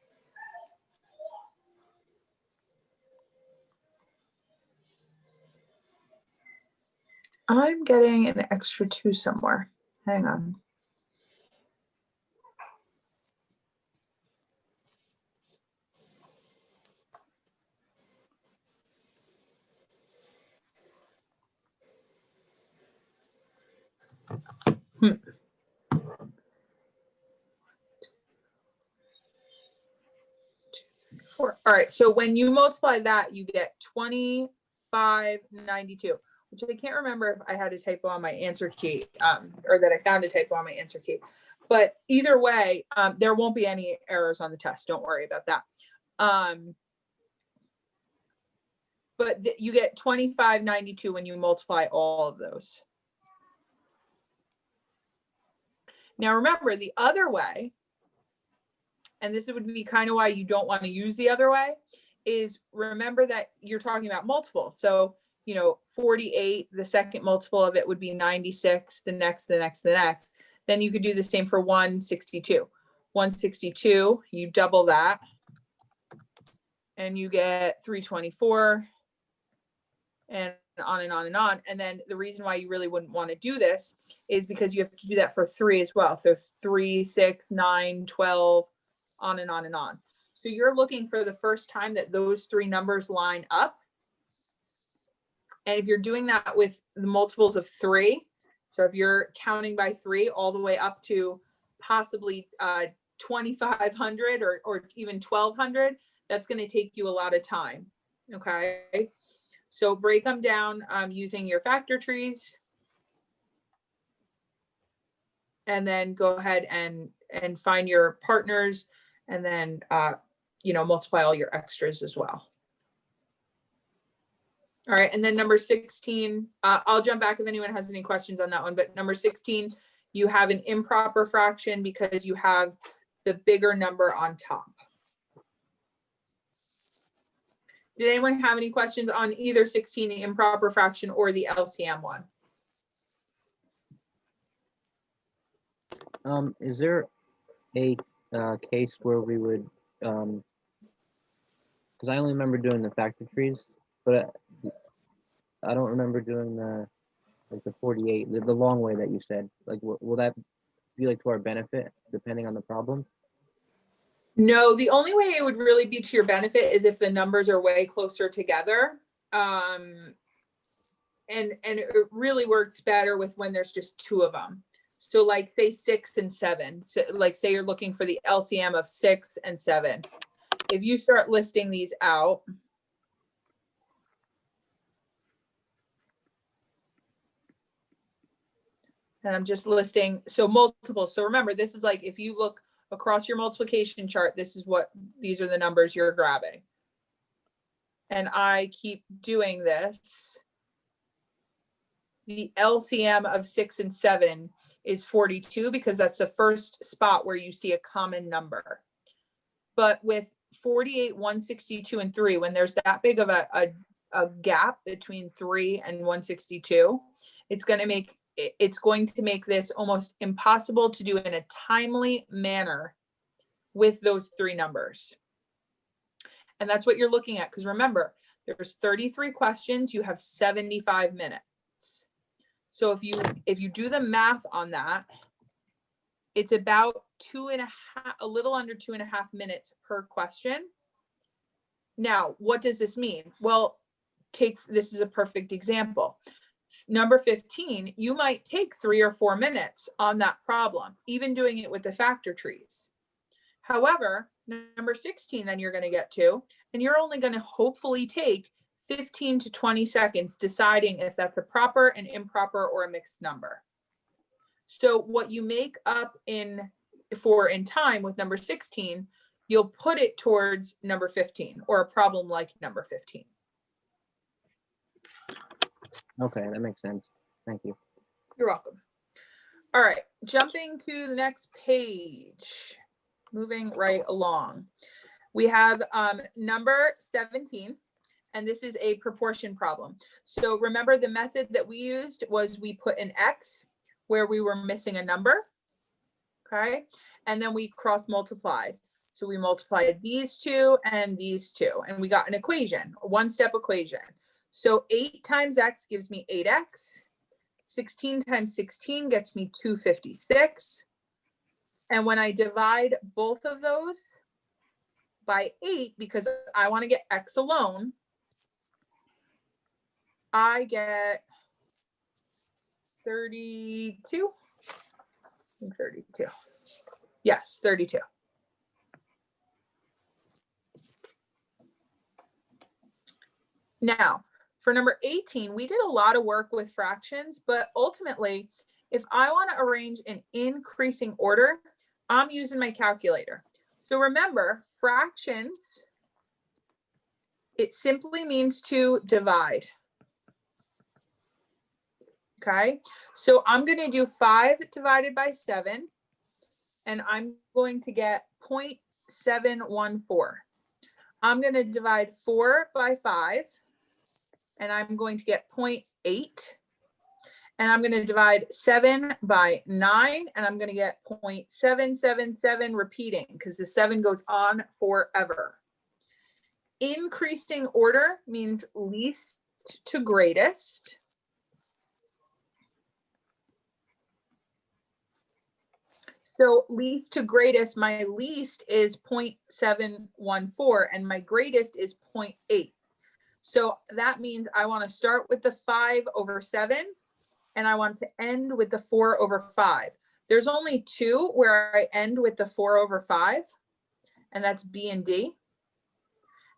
I'm getting an extra 2 somewhere. Hang on. All right, so when you multiply that, you get 2592, which I can't remember if I had a typo on my answer key, or that I found a typo on my answer key. But either way, there won't be any errors on the test. Don't worry about that. But you get 2592 when you multiply all of those. Now remember, the other way, and this would be kind of why you don't want to use the other way, is remember that you're talking about multiple. So, 48, the second multiple of it would be 96, the next. Then you could do the same for 162. 162, you double that, and you get 324, and on and on and on. And then the reason why you really wouldn't want to do this is because you have to do that for 3 as well. So 3, 6, 9, 12, on and on and on. So you're looking for the first time that those 3 numbers line up. And if you're doing that with the multiples of 3, so if you're counting by 3 all the way up to possibly 2,500 or even 1,200, that's going to take you a lot of time. Okay, so break them down using your factor trees, and then go ahead and find your partners, and then multiply all your extras as well. All right, and then number 16, I'll jump back if anyone has any questions on that one, but number 16, you have an improper fraction because you have the bigger number on top. Did anyone have any questions on either 16, the improper fraction, or the LCM one? Is there a case where we would, because I only remember doing the factor trees, but I don't remember doing the 48, the long way that you said. Like, will that be like to our benefit depending on the problem? No, the only way it would really be to your benefit is if the numbers are way closer together. And it really works better with when there's just 2 of them. So like say 6 and 7, so like say you're looking for the LCM of 6 and 7. If you start listing these out, and I'm just listing, so multiples. So remember, this is like, if you look across your multiplication chart, these are the numbers you're grabbing. And I keep doing this. The LCM of 6 and 7 is 42 because that's the first spot where you see a common number. But with 48, 162, and 3, when there's that big of a gap between 3 and 162, it's going to make this almost impossible to do in a timely manner with those 3 numbers. And that's what you're looking at, because remember, there's 33 questions, you have 75 minutes. So if you do the math on that, it's about a little under 2.5 minutes per question. Now, what does this mean? Well, this is a perfect example. Number 15, you might take 3 or 4 minutes on that problem, even doing it with the factor trees. However, number 16, then you're going to get to, and you're only going to hopefully take 15 to 20 seconds deciding if that's a proper, an improper, or a mixed number. So what you make up in time with number 16, you'll put it towards number 15 or a problem like number 15. Okay, that makes sense. Thank you. You're welcome. All right, jumping to the next page, moving right along. We have number 17, and this is a proportion problem. So remember, the method that we used was we put an X where we were missing a number, okay? And then we cross multiplied. So we multiplied these 2 and these 2, and we got an equation, a 1-step equation. So 8 times X gives me 8X. 16 times 16 gets me 256. And when I divide both of those by 8, because I want to get X alone, I get 32. I think 32. Yes, 32. Now, for number 18, we did a lot of work with fractions, but ultimately, if I want to arrange in increasing order, I'm using my calculator. So remember, fractions, it simply means to divide. Okay, so I'm going to do 5 divided by 7, and I'm going to get 0.714. I'm going to divide 4 by 5, and I'm going to get 0.8. And I'm going to divide 7 by 9, and I'm going to get 0.777 repeating, because the 7 goes on forever. Increasing order means least to greatest. So least to greatest, my least is 0.714 and my greatest is 0.8. So that means I want to start with the 5/7 and I want to end with the 4/5. There's only two where I end with the 4/5, and that's B and D.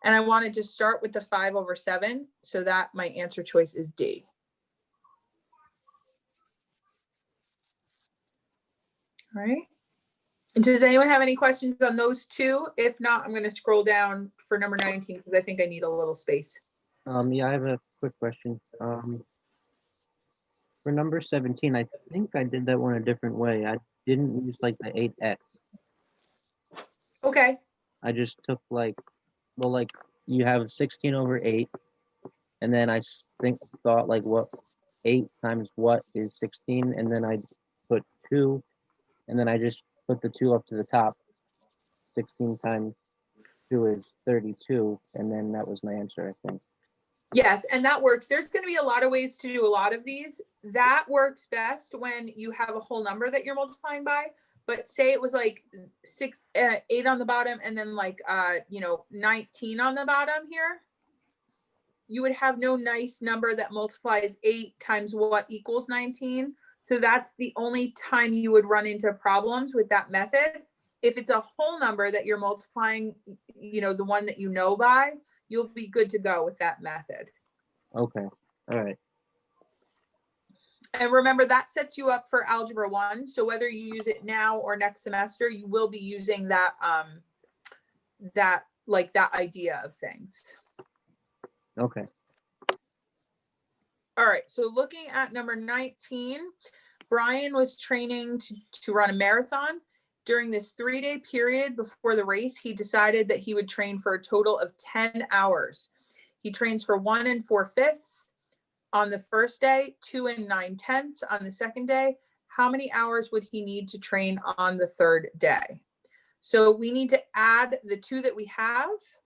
And I wanted to start with the 5/7, so that my answer choice is D. All right. Does anyone have any questions on those two? If not, I'm going to scroll down for number 19 because I think I need a little space. Yeah, I have a quick question. For number 17, I think I did that one a different way. I didn't use like the 8x. Okay. I just took like, well, like you have 16/8, and then I thought like what 8 times what is 16, and then I put 2, and then I just put the 2 up to the top. 16 times 2 is 32, and then that was my answer, I think. Yes, and that works. There's going to be a lot of ways to do a lot of these. That works best when you have a whole number that you're multiplying by. But say it was like 8 on the bottom and then like 19 on the bottom here. You would have no nice number that multiplies 8 times what equals 19. So that's the only time you would run into problems with that method. If it's a whole number that you're multiplying, the one that you know by, you'll be good to go with that method. Okay, all right. And remember, that sets you up for Algebra 1. So whether you use it now or next semester, you will be using that, that idea of things. Okay. All right, so looking at number 19, Brian was training to run a marathon. During this 3-day period before the race, he decided that he would train for a total of 10 hours. He trains for 1 4/5 on the first day, 2 9/10 on the second day. How many hours would he need to train on the third day? So we need to add the 2 that we have,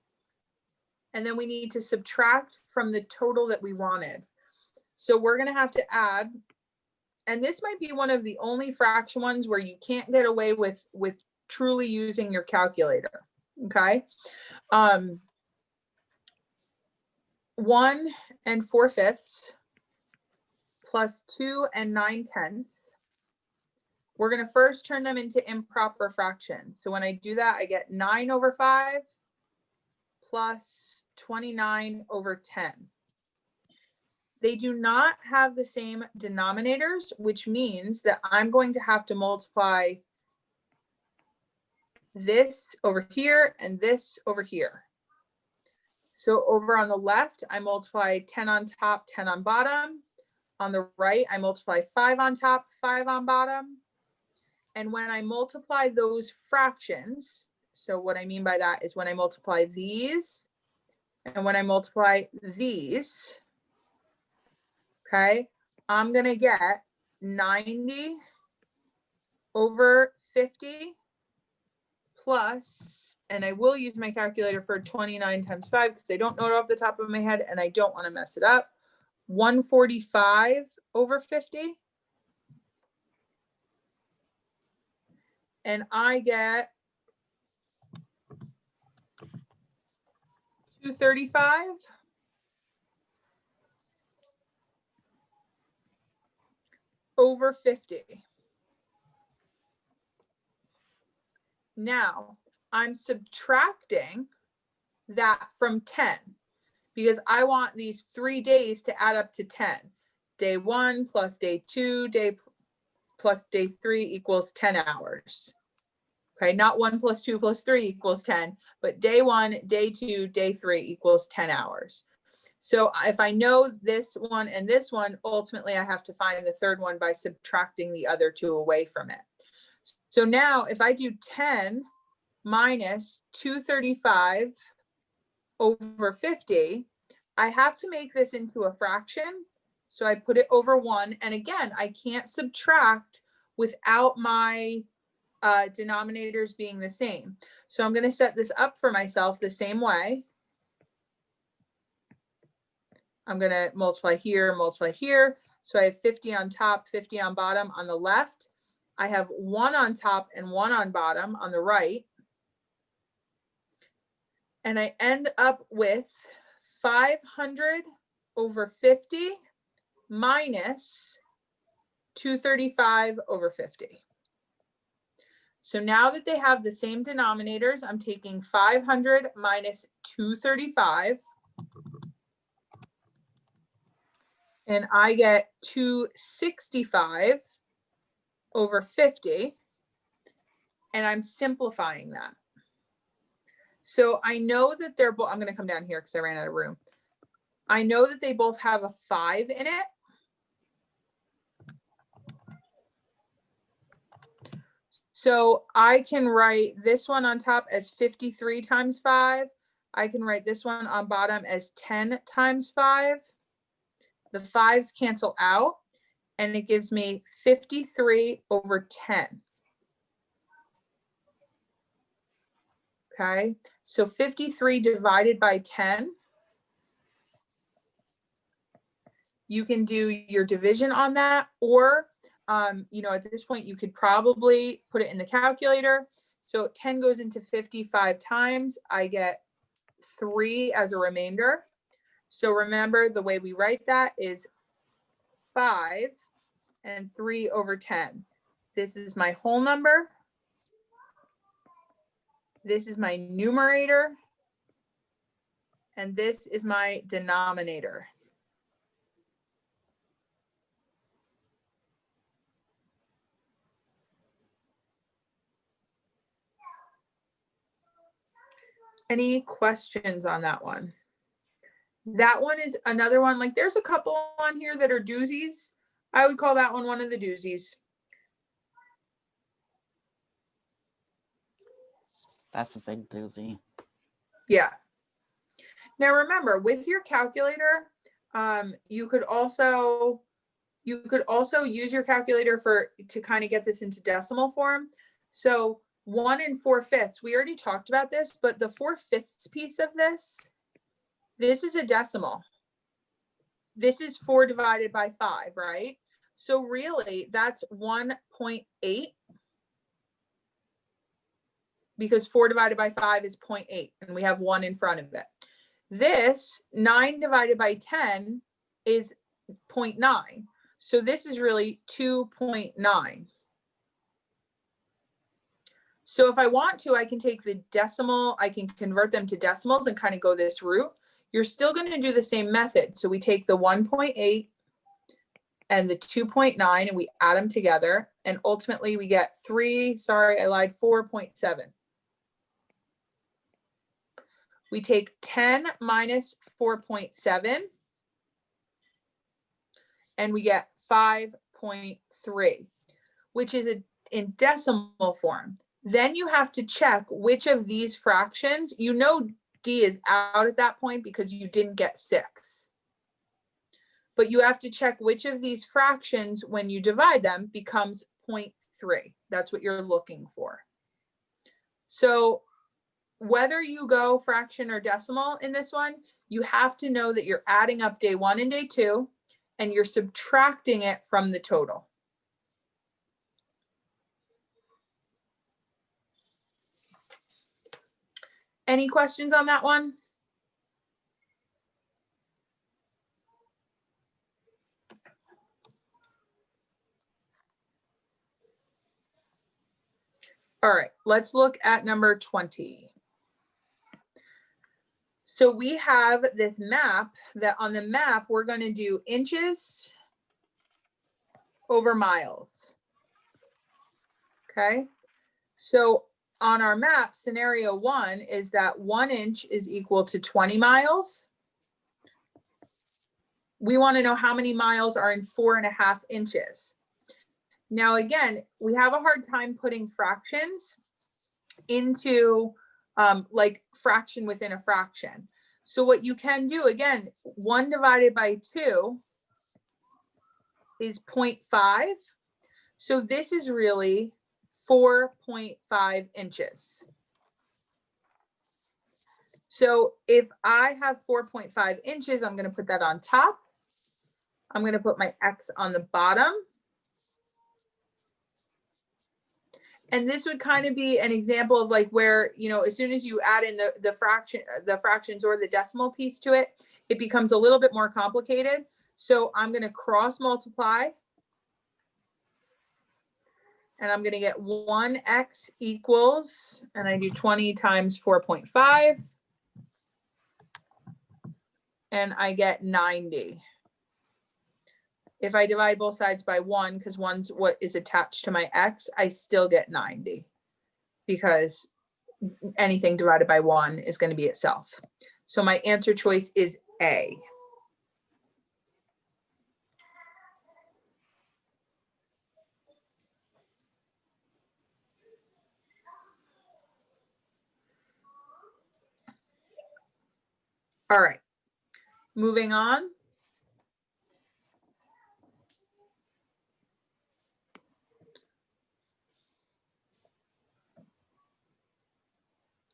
and then we need to subtract from the total that we wanted. So we're going to have to add, and this might be one of the only fraction ones where you can't get away with truly using your calculator. Okay. 1 4/5 plus 2 9/10. We're going to first turn them into improper fractions. So when I do that, I get 9/5 plus 29/10. They do not have the same denominators, which means that I'm going to have to multiply this over here and this over here. So over on the left, I multiply 10 on top, 10 on bottom. On the right, I multiply 5 on top, 5 on bottom. And when I multiply those fractions, so what I mean by that is when I multiply these and when I multiply these, okay, I'm going to get 90/50 plus, and I will use my calculator for 29 times 5 because I don't know it off the top of my head and I don't want to mess it up. 145/50. And I get 235/50. Now I'm subtracting that from 10 because I want these 3 days to add up to 10. Day 1 plus day 2, plus day 3 equals 10 hours. Okay, not 1 plus 2 plus 3 equals 10, but day 1, day 2, day 3 equals 10 hours. So if I know this one and this one, ultimately I have to find the third one by subtracting the other 2 away from it. So now if I do 10 minus 235/50, I have to make this into a fraction. So I put it over 1. And again, I can't subtract without my denominators being the same. So I'm going to set this up for myself the same way. I'm going to multiply here. So I have 50 on top, 50 on bottom on the left. I have 1 on top and 1 on bottom on the right. And I end up with 500 over 50 minus 235 over 50. So now that they have the same denominators, I'm taking 500 minus 235. And I get 265 over 50. And I'm simplifying that. So I know that they're both, I'm going to come down here because I ran out of room. I know that they both have a 5 in it. So I can write this one on top as 53 times 5. I can write this one on bottom as 10 times 5. The 5s cancel out, and it gives me 53 over 10. Okay, so 53 divided by 10. You can do your division on that, or you know, at this point, you could probably put it in the calculator. So 10 goes into 55 times. I get 3 as a remainder. So remember, the way we write that is 5 and 3 over 10. This is my whole number. This is my numerator. And this is my denominator. Any questions on that one? That one is another one, like there's a couple on here that are doozies. I would call that one of the doozies. That's a big doozy. Yeah. Now remember, with your calculator, you could also use your calculator to kind of get this into decimal form. So 1 4/5, we already talked about this, but the 4/5 piece of this is a decimal. This is 4 divided by 5, right? So really that's 1.8, because 4 divided by 5 is 0.8, and we have 1 in front of it. This 9 divided by 10 is 0.9. So this is really 2.9. So if I want to, I can take the decimal, I can convert them to decimals and kind of go this route. You're still going to do the same method. So we take the 1.8 and the 2.9 and we add them together. And ultimately we get 4.7. We take 10 minus 4.7 and we get 5.3, which is in decimal form. Then you have to check which of these fractions, you know D is out at that point because you didn't get 6. But you have to check which of these fractions, when you divide them, becomes 0.3. That's what you're looking for. So whether you go fraction or decimal in this one, you have to know that you're adding up day 1 and day 2, and you're subtracting it from the total. Any questions on that one? All right, let's look at number 20. So we have this map that on the map, we're going to do inches over miles. Okay, so on our map, scenario 1 is that 1 inch is equal to 20 miles. We want to know how many miles are in 4.5 inches. Now, again, we have a hard time putting fractions into like fraction within a fraction. So what you can do, again, 1 divided by 2 is 0.5. So this is really 4.5 inches. So if I have 4.5 inches, I'm going to put that on top. I'm going to put my X on the bottom. And this would kind of be an example of like where, you know, as soon as you add in the fractions or the decimal piece to it, it becomes a little bit more complicated. So I'm going to cross multiply. And I'm going to get 1x equals, and I do 20 times 4.5. And I get 90. If I divide both sides by 1, because 1's what is attached to my x, I still get 90. Because anything divided by 1 is going to be itself. So my answer choice is A. All right, moving on.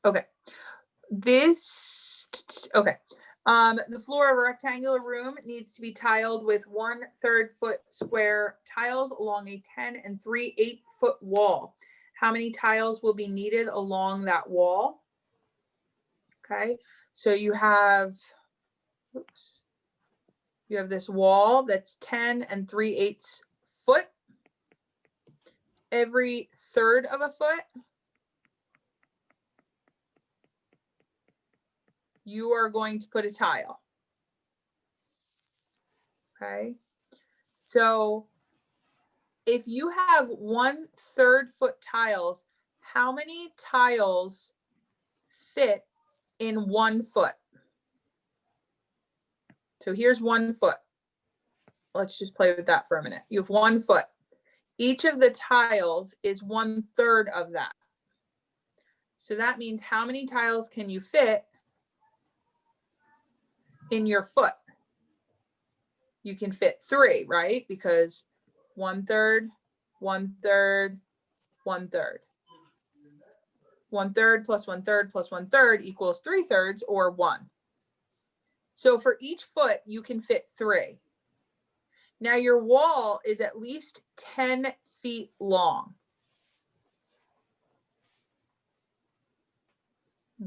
Okay, okay. The floor of a rectangular room needs to be tiled with 1/3 foot square tiles along a 10 and 3/8 foot wall. How many tiles will be needed along that wall? Okay, so you have, oops, you have this wall that's 10 and 3/8 foot. Every 1/3 of a foot, you are going to put a tile. Okay, so if you have 1/3 foot tiles, how many tiles fit in 1 foot? So here's 1 foot. Let's just play with that for a minute. You have 1 foot. Each of the tiles is 1/3 of that. So that means how many tiles can you fit in your foot? You can fit 3, right? Because 1/3, 1/3, 1/3. 1/3 plus 1/3 plus 1/3 equals 3/3 or 1. So for each foot, you can fit 3. Now your wall is at least 10 feet long.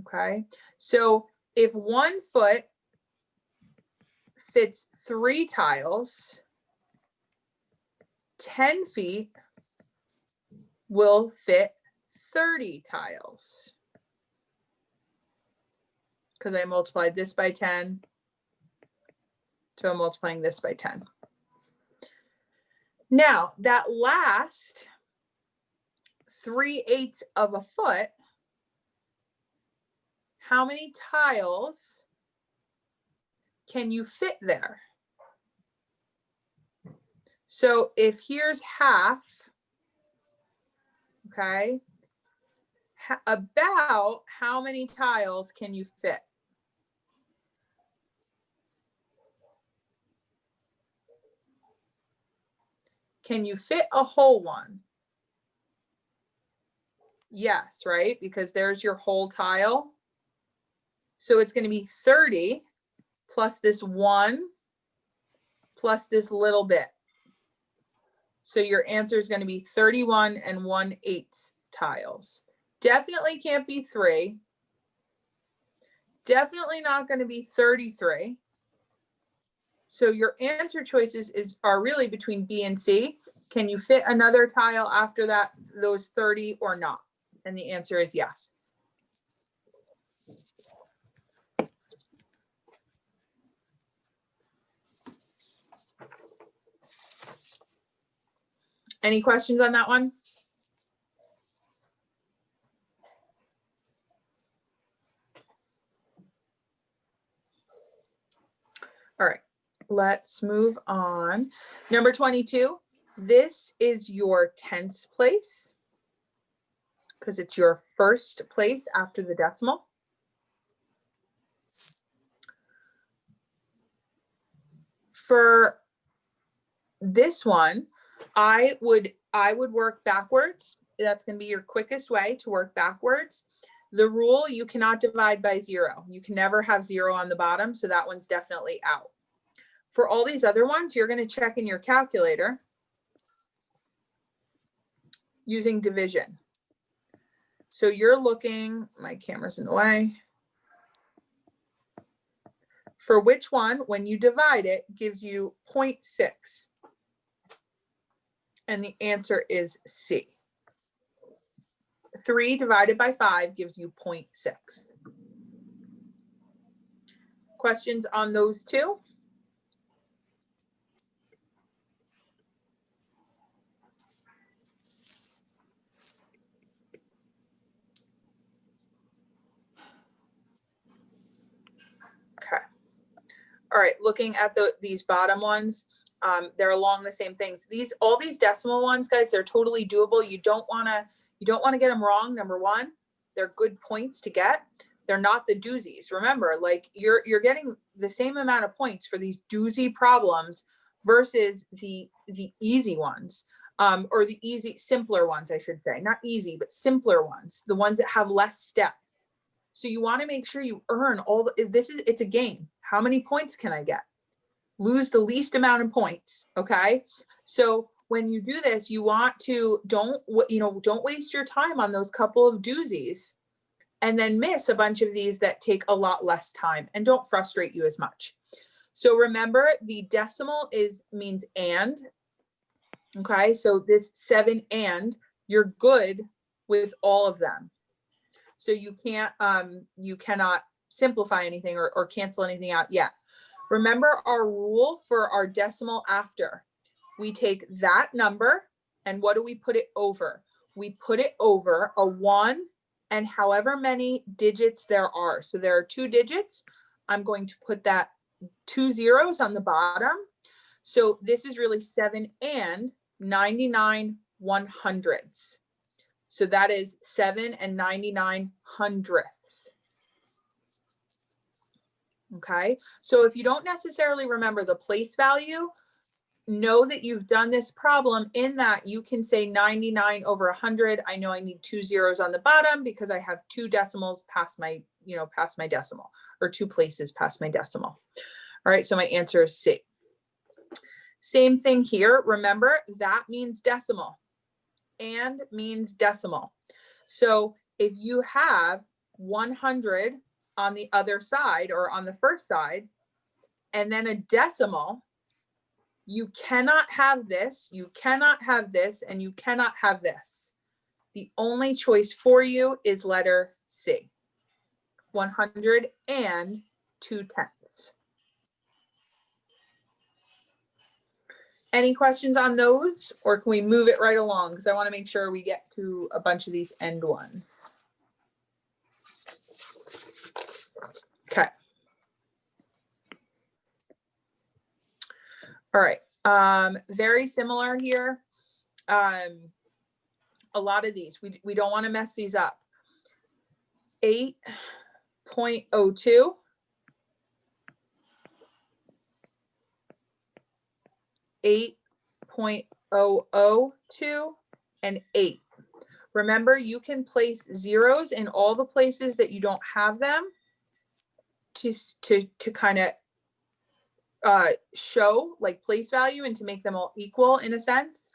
Okay, so if 1 foot fits 3 tiles, 10 feet will fit 30 tiles. Because I multiplied this by 10. So I'm multiplying this by 10. Now that last 3/8 of a foot, how many tiles can you fit there? So if here's half, okay, about how many tiles can you fit? Can you fit a whole one? Yes, right? Because there's your whole tile. So it's going to be 30 plus this 1 plus this little bit. So your answer is going to be 31 and 1/8 tiles. Definitely can't be 3. Definitely not going to be 33. So your answer choices are really between B and C. Can you fit another tile after that, those 30 or not? And the answer is yes. Any questions on that one? All right, let's move on. Number 22, this is your tens place because it's your first place after the decimal. For this one, I would work backwards. That's going to be your quickest way to work backwards. The rule, you cannot divide by 0. You can never have 0 on the bottom, so that one's definitely out. For all these other ones, you're going to check in your calculator using division. So you're looking, my camera's in the way. For which one, when you divide it, gives you 0.6. And the answer is C. 3 divided by 5 gives you 0.6. Questions on those two? Okay. All right, looking at these bottom ones, they're along the same things. All these decimal ones, guys, they're totally doable. You don't want to get them wrong. Number one, they're good points to get. They're not the doozies. Remember, like you're getting the same amount of points for these doozy problems versus the easy ones, or the simpler ones, I should say. Not easy, but simpler ones, the ones that have less steps. So you want to make sure you earn it's a game. How many points can I get? Lose the least amount of points, okay? So when you do this, you want to, don't waste your time on those couple of doozies and then miss a bunch of these that take a lot less time and don't frustrate you as much. So remember, the decimal means and, okay? So this 7 and, you're good with all of them. So you cannot simplify anything or cancel anything out yet. Remember our rule for our decimal after. We take that number and what do we put it over? We put it over a 1 and however many digits there are. So there are 2 digits. I'm going to put that 2 zeros on the bottom. So this is really 7 and 99 100ths. So that is 7 and 99 hundredths. Okay, so if you don't necessarily remember the place value, know that you've done this problem in that you can say 99 over 100. I know I need 2 zeros on the bottom because I have 2 decimals past my decimal, or 2 places past my decimal. All right, so my answer is C. Same thing here. Remember, that means decimal. And means decimal. So if you have 100 on the other side or on the first side, and then a decimal, you cannot have this, you cannot have this, and you cannot have this. The only choice for you is letter C, 100 and 2/10. Any questions on those, or can we move it right along? Because I want to make sure we get to a bunch of these end ones. Okay. All right. Very similar here. A lot of these, we don't want to mess these up. 8.02. 8.002 and 8. Remember, you can place zeros in all the places that you don't have them to kind of show like place value and to make them all equal in a sense.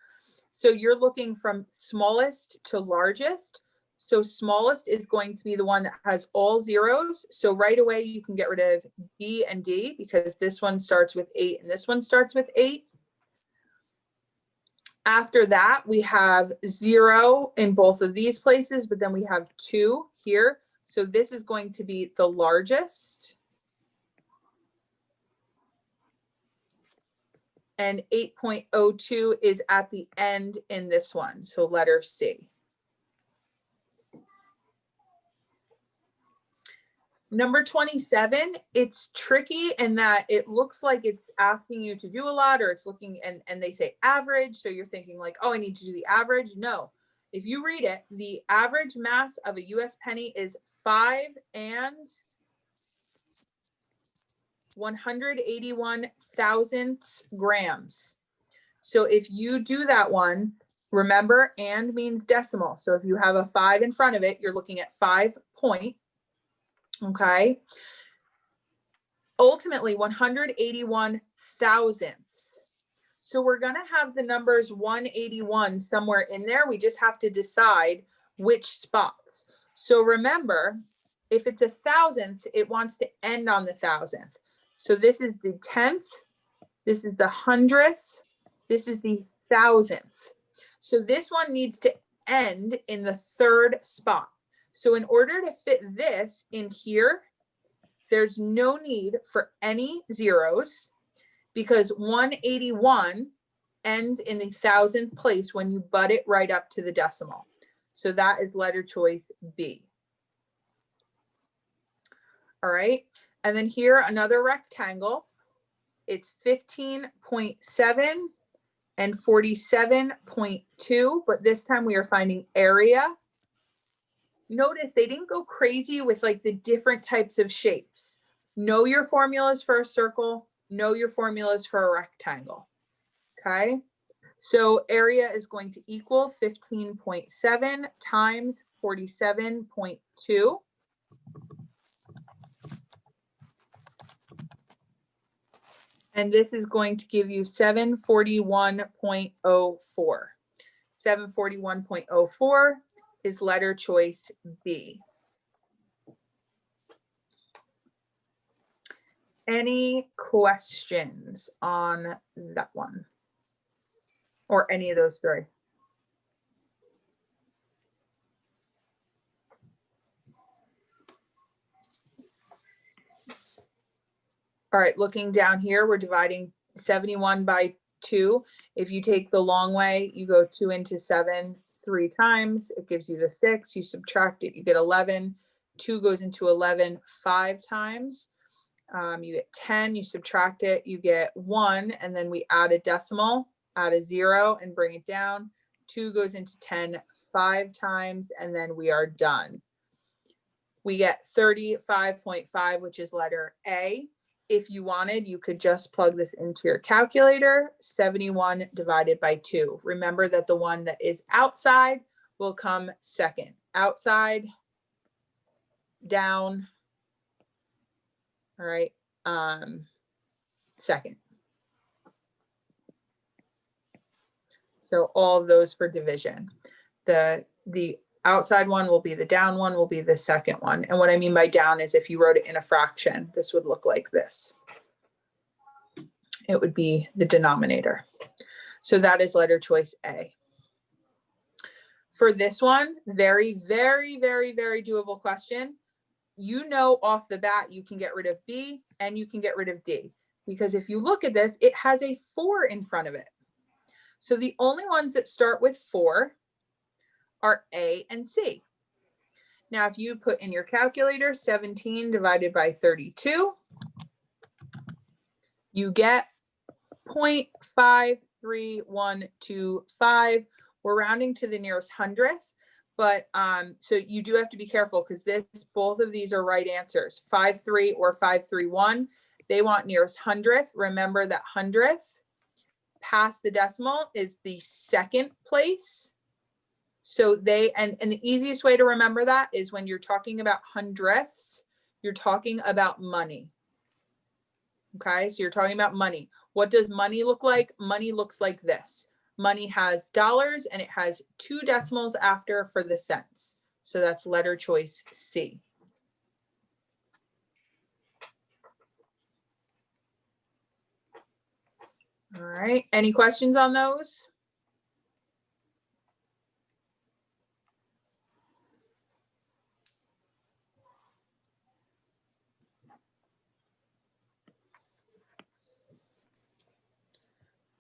So you're looking from smallest to largest. So smallest is going to be the one that has all zeros. So right away you can get rid of B and D because this one starts with 8 and this one starts with 8. After that, we have 0 in both of these places, but then we have 2 here. So this is going to be the largest. And 8.02 is at the end in this one, so letter C. Number 27, it's tricky in that it looks like it's asking you to do a lot, or it's looking and they say average. So you're thinking like, oh, I need to do the average. No, if you read it, the average mass of a US penny is 5 and 181 thousandths grams. So if you do that one, remember, and means decimal. So if you have a 5 in front of it, you're looking at 5 point. Okay. Ultimately 181 thousandths. So we're going to have the numbers 181 somewhere in there. We just have to decide which spots. So remember, if it's 1,000th, it wants to end on the 1,000th. So this is the 10th, this is the 100th, this is the 1,000th. So this one needs to end in the 3rd spot. So in order to fit this in here, there's no need for any zeros because 181 ends in the 1,000th place when you butt it right up to the decimal. So that is letter choice B. All right, and then here another rectangle. It's 15.7 and 47.2, but this time we are finding area. Notice they didn't go crazy with like the different types of shapes. Know your formulas for a circle, know your formulas for a rectangle. Okay, so area is going to equal 15.7 times 47.2. And this is going to give you 741.04. 741.04 is letter choice B. Any questions on that one? Or any of those three? All right, looking down here, we're dividing 71 by 2. If you take the long way, you go 2 into 7 3 times. It gives you the 6. You subtract it, you get 11. 2 goes into 11 5 times. You get 10. You subtract it, you get 1. And then we add a decimal, add a 0, and bring it down. 2 goes into 10 5 times, and then we are done. We get 35.5, which is letter A. If you wanted, you could just plug this into your calculator. 71 divided by 2. Remember that the one that is outside will come second. Outside, down, all right, second. So all of those for division. The outside one will be the down one, will be the second one. And what I mean by down is if you wrote it in a fraction, this would look like this. It would be the denominator. So that is letter choice A. For this one, very, very, very, very doable question. You know off the bat, you can get rid of B and you can get rid of D. Because if you look at this, it has a 4 in front of it. So the only ones that start with 4 are A and C. Now, if you put in your calculator 17 divided by 32, you get 0.53125. We're rounding to the nearest hundredth, but so you do have to be careful because both of these are right answers, 5.3 or 5.31. They want nearest hundredth. Remember that hundredth past the decimal is the second place. So they, and the easiest way to remember that is when you're talking about hundredths, you're talking about money. Okay, so you're talking about money. What does money look like? Money looks like this. Money has dollars and it has 2 decimals after for the cents. So that's letter choice C. All right, any questions on those?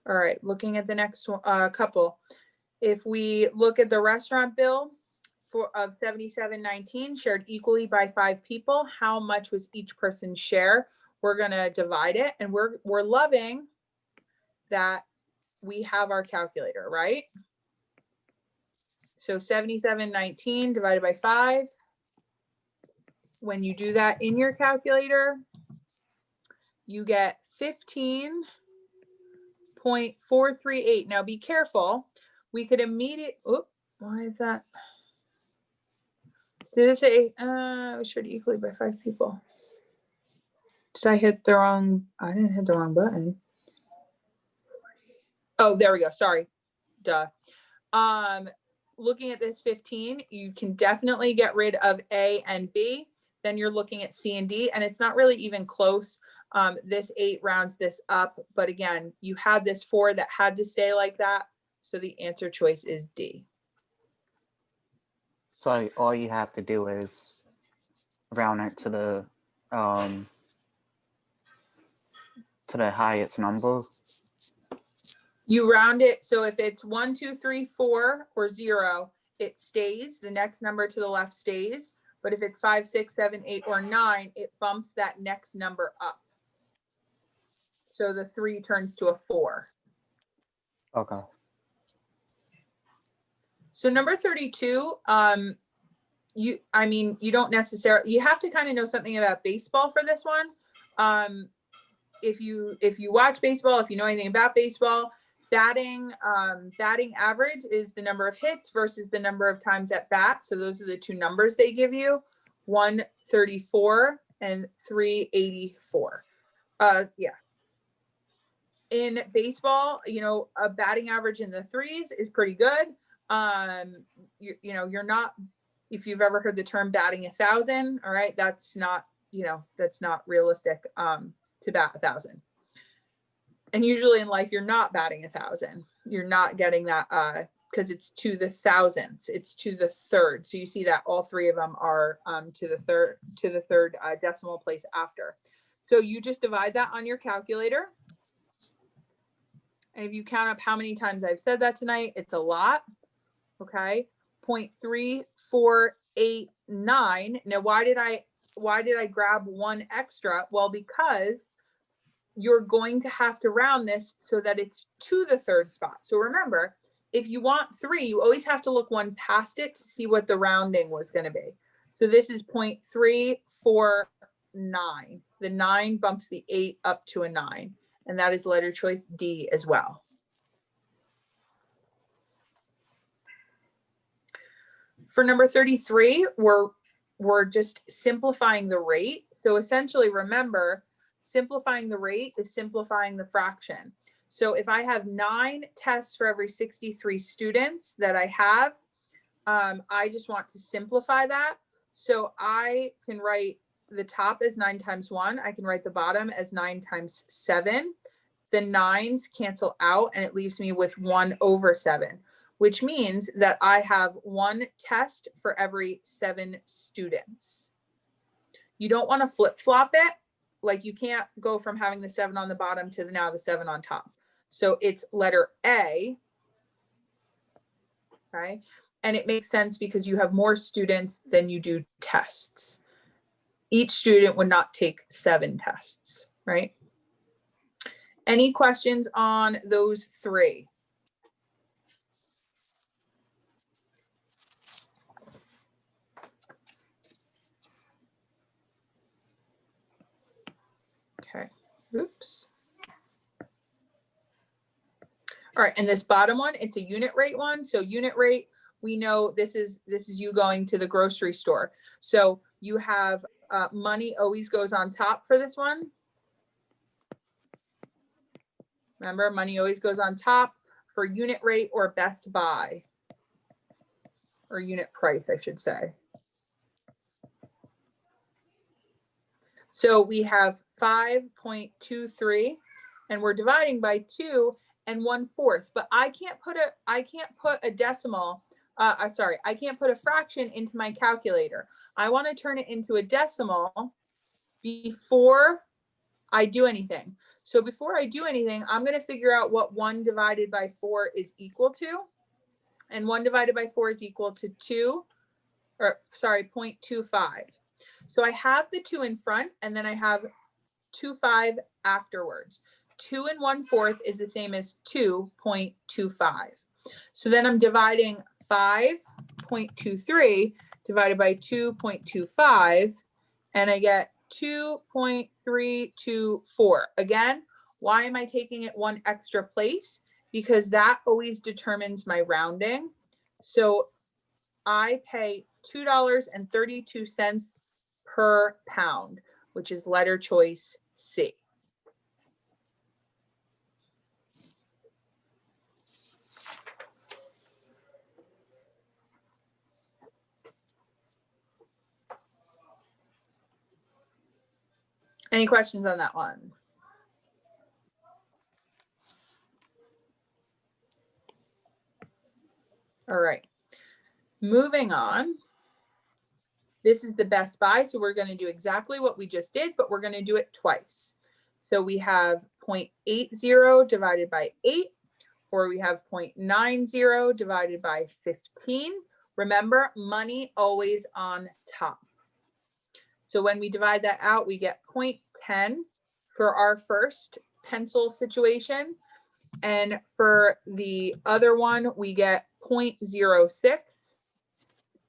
All right, looking at the next couple. If we look at the restaurant bill of $77.19 shared equally by 5 people, how much was each person's share? We're gonna divide it, and we're loving that we have our calculator, right? So 77.19 divided by 5. When you do that in your calculator, you get 15.438. Now be careful. We could why is that? Did it say it was shared equally by 5 people? Did I hit the wrong? I didn't hit the wrong button. Oh, there we go. Sorry. Duh. looking at this 15, you can definitely get rid of A and B. Then you're looking at C and D, and it's not really even close. This 8 rounds this up, but again, you had this 4 that had to stay like that. So the answer choice is D. So all you have to do is round it to the highest number. You round it. So if it's 1, 2, 3, 4 or 0, it stays. The next number to the left stays. But if it's 5, 6, 7, 8, or 9, it bumps that next number up. So the 3 turns to a 4. Okay. So number 32, you don't necessarily, you have to kind of know something about baseball for this one. If you watch baseball, if you know anything about baseball, batting average is the number of hits versus the number of times at bat. So those are the two numbers they give you, 134 and 384. Yeah. In baseball, a batting average in the 3s is pretty good. You're not, if you've ever heard the term batting 1,000, all right, that's not realistic to bat 1,000. And usually in life, you're not batting 1,000. You're not getting that because it's to the thousandths. It's to the third. So you see that all 3 of them are to the third decimal place after. So you just divide that on your calculator. And if you count up how many times I've said that tonight, it's a lot. Okay. 0.3489. Now, why did I grab 1 extra? Well, because you're going to have to round this so that it's to the third spot. So remember, if you want 3, you always have to look 1 past it to see what the rounding was going to be. So this is 0.349. The 9 bumps the 8 up to a 9. And that is letter choice D as well. For number 33, we're just simplifying the rate. So essentially, remember, simplifying the rate is simplifying the fraction. So if I have 9 tests for every 63 students that I have, I just want to simplify that. So I can write the top as 9 times 1. I can write the bottom as 9 times 7. The 9s cancel out and it leaves me with 1 over 7, which means that I have 1 test for every 7 students. You don't want to flip-flop it. Like you can't go from having the 7 on the bottom to now the 7 on top. So it's letter A, right? And it makes sense because you have more students than you do tests. Each student would not take 7 tests, right? Any questions on those 3? Okay, oops. All right, and this bottom one, it's a unit rate one. So unit rate, we know this is you going to the grocery store. So you have money always goes on top for this one. Remember, money always goes on top for unit rate or best buy, or unit price, I should say. So we have 5.23 and we're dividing by 2 and 1/4, but I can't put a decimal. I can't put a fraction into my calculator. I want to turn it into a decimal before I do anything. So before I do anything, I'm going to figure out what 1 divided by 4 is equal to. And 1 divided by 4 is equal to 0.25. So I have the 2 in front and then I have 2.5 afterwards. 2 and 1/4 is the same as 2.25. So then I'm dividing 5.23 divided by 2.25 and I get 2.324. Again, why am I taking it 1 extra place? Because that always determines my rounding. So I pay $2.32 per pound, which is letter choice C. Any questions on that one? All right, moving on. This is the best buy, so we're going to do exactly what we just did, but we're going to do it twice. So we have 0.80 divided by 8, or we have 0.90 divided by 15. Remember, money always on top. So when we divide that out, we get 0.10 for our first pencil situation. And for the other one, we get 0.06.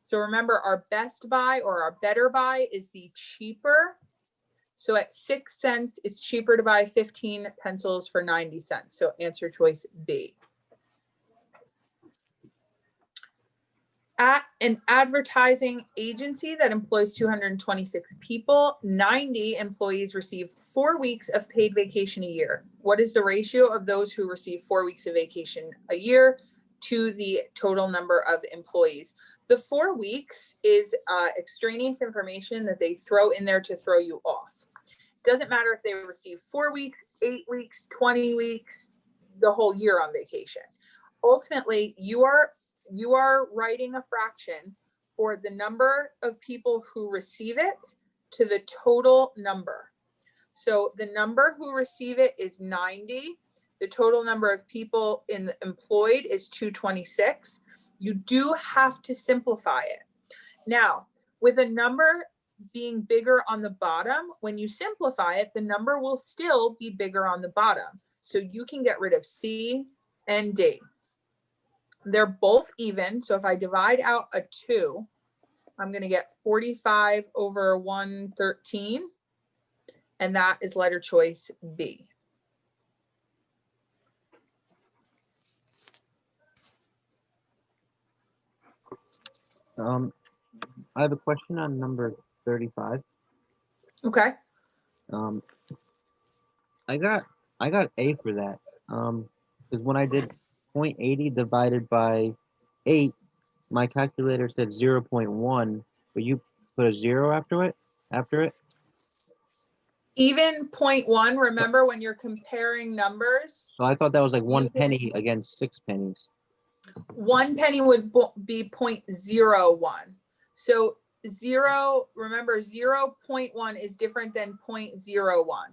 So remember, our best buy or our better buy is the cheaper. So at 6 cents, it's cheaper to buy 15 pencils for 90 cents. So answer choice B. At an advertising agency that employs 226 people, 90 employees receive 4 weeks of paid vacation a year. What is the ratio of those who receive 4 weeks of vacation a year to the total number of employees? The 4 weeks is extraneous information that they throw in there to throw you off. Doesn't matter if they receive 4 weeks, 8 weeks, 20 weeks, the whole year on vacation. Ultimately, you are writing a fraction for the number of people who receive it to the total number. So the number who receive it is 90. The total number of people employed is 226. You do have to simplify it. Now, with a number being bigger on the bottom, when you simplify it, the number will still be bigger on the bottom. So you can get rid of C and D. They're both even. So if I divide out a 2, I'm going to get 45 over 113. And that is letter choice B. I have a question on number 35. Okay. I got A for that. Because when I did 0.80 divided by 8, my calculator said 0.1, but you put a 0 after it. Even 0.1, remember when you're comparing numbers, So I thought that was like 1 You can- penny against 6 pennies. 1 penny would be 0.01. So remember 0.1 is different than 0.01.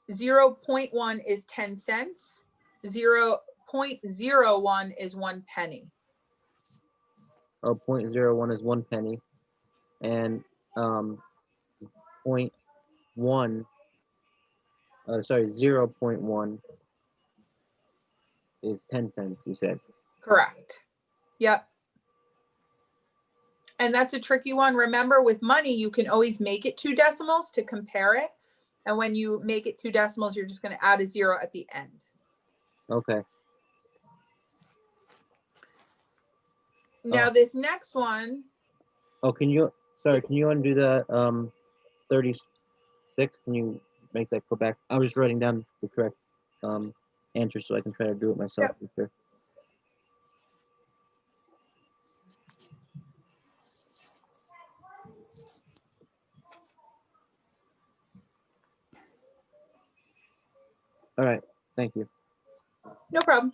0.1 is 10 cents. 0.01 is 1 penny. Oh, 0.01 is 1 penny, and 0.1, sorry, 0.1 is 10 cents, you said. Correct. Yep. And that's a tricky one. Remember, with money, you can always make it 2 decimals to compare it. And when you make it 2 decimals, you're just going to add a 0 at the end. Okay. Now, this next one. Oh, can you undo the 36? Can you make that go back? I was writing down the correct answer so I can try to do it myself. Yep. Sure. All right, thank you. No problem.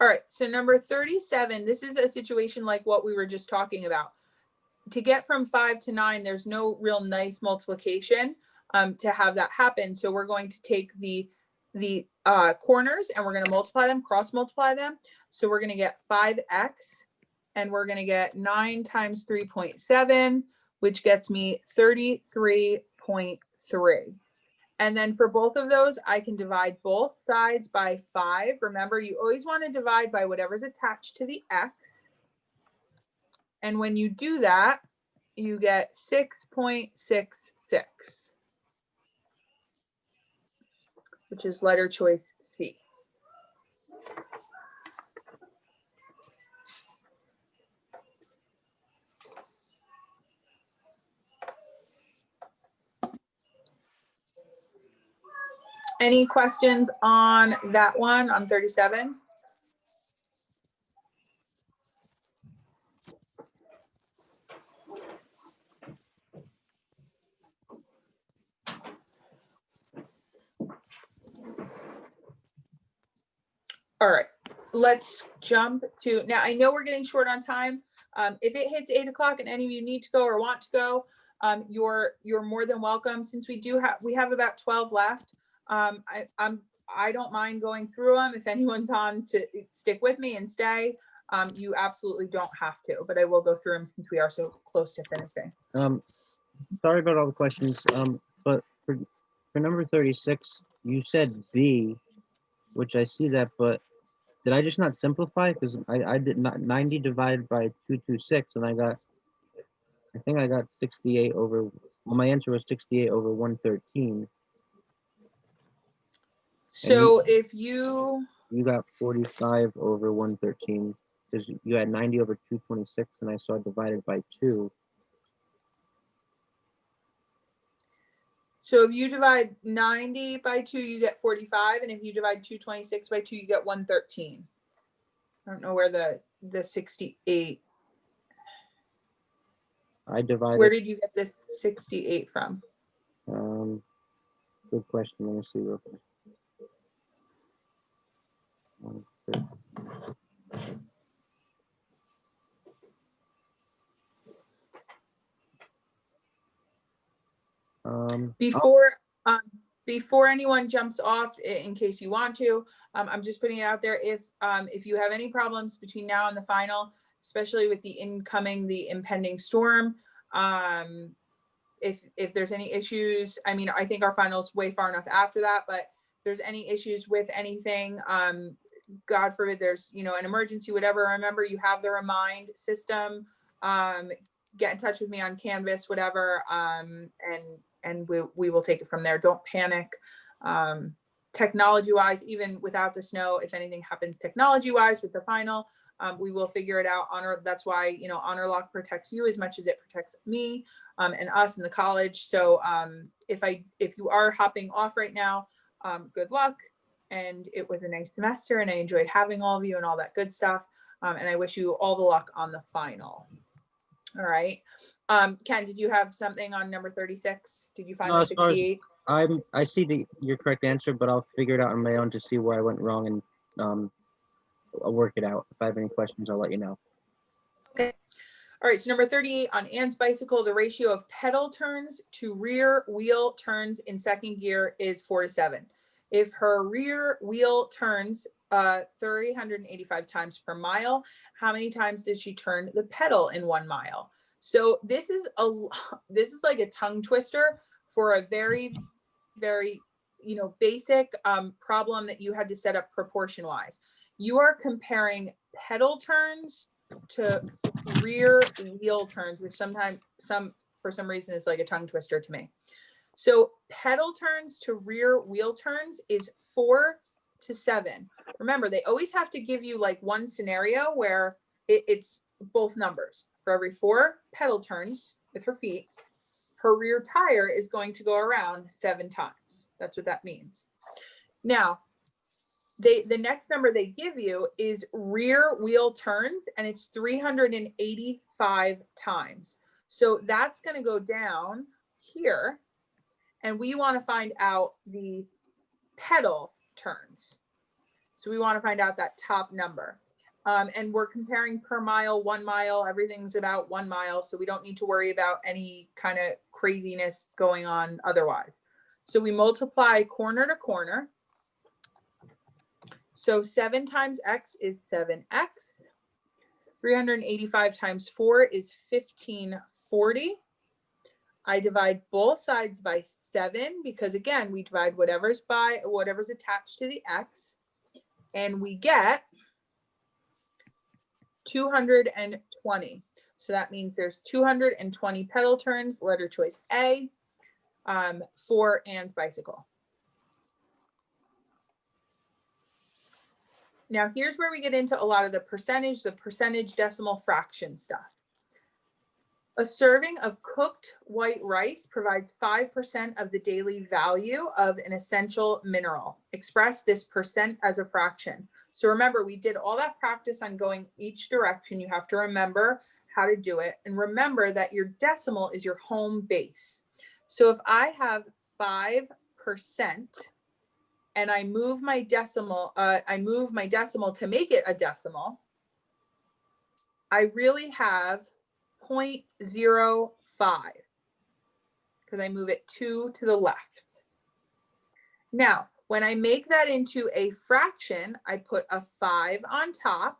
All right, so number 37, this is a situation like what we were just talking about. To get from 5 to 9, there's no real nice multiplication to have that happen. So we're going to take the corners and we're going to multiply them, cross multiply them. So we're going to get 5x, and we're going to get 9 times 3.7, which gets me 33.3. And then for both of those, I can divide both sides by 5. Remember, you always want to divide by whatever's attached to the x. And when you do that, you get 6.66, which is letter choice C. Any questions on that one, on 37? All right, let's jump to, now I know we're getting short on time. If it hits 8 o'clock and any of you need to go or want to go, you're more than welcome. Since we have about 12 left. I don't mind going through them. If anyone's on to stick with me and stay, you absolutely don't have to, but I will go through them since we are so close to finishing. Sorry about all the questions. But for number 36, you said B, which I see that, but did I just not simplify? Because I did not 90 divided by 226, and I think I got 68 over, well, my answer was 68 over 113. So if you, You got 45 over 113, because you had 90 over 226, and I saw divided by 2. so if you divide 90 by 2, you get 45. And if you divide 226 by 2, you get 113. I don't know where the 68, I divided. where did you get the 68 from? Good question. Let me see real quick. 113. Before anyone jumps off, in case you want to, I'm just putting it out there. If you have any problems between now and the final, especially with the impending storm, if there's any issues, I mean, I think our final's way far enough after that, but if there's any issues with anything, God forbid there's, an emergency, whatever, remember you have the Remind system. Get in touch with me on Canvas, whatever, and we will take it from there. Don't panic. Technology wise, even without the snow, if anything happens technology wise with the final, we will figure it out. That's why, Honor Lock protects you as much as it protects me and us in the college. So if you are hopping off right now, good luck. And it was a nice semester and I enjoyed having all of you and all that good stuff. And I wish you all the luck on the final. All right. Ken, did you have something on number 36? Did you find No, the as far as 68? I see your correct answer, but I'll figure it out on my own to see where I went wrong, and I'll work it out. If I have any questions, I'll let you know. Okay. All right. So number 38 on Anne's bicycle, the ratio of pedal turns to rear wheel turns in second gear is 4:7. If her rear wheel turns 385 times per mile, how many times does she turn the pedal in 1 mile? So this is like a tongue twister for a very, very, basic problem that you had to set up proportion wise. You are comparing pedal turns to rear wheel turns, which sometimes for some reason is like a tongue twister to me. So pedal turns to rear wheel turns is 4 to 7. Remember, they always have to give you like one scenario where it's both numbers. For every 4 pedal turns with her feet, her rear tire is going to go around 7 times. That's what that means. Now, the next number they give you is rear wheel turns, and it's 385 times. So that's going to go down here. And we want to find out the pedal turns. So we want to find out that top number. And we're comparing per mile, 1 mile, everything's about 1 mile. So we don't need to worry about any kind of craziness going on otherwise. So we multiply corner to corner. So 7 times X is 7X. 385 times 4 is 1540. I divide both sides by 7 because again, we divide whatever's attached to the X, and we get 220. So that means there's 220 pedal turns, letter choice A, for Anne's bicycle. Now here's where we get into a lot of the percentage decimal fraction stuff. A serving of cooked white rice provides 5% of the daily value of an essential mineral. Express this percent as a fraction. So remember, we did all that practice on going each direction. You have to remember how to do it. And remember that your decimal is your home base. So if I have 5%, and I move my decimal to make it a decimal, I really have 0.05 because I move it 2 to the left. Now, when I make that into a fraction, I put a 5 on top,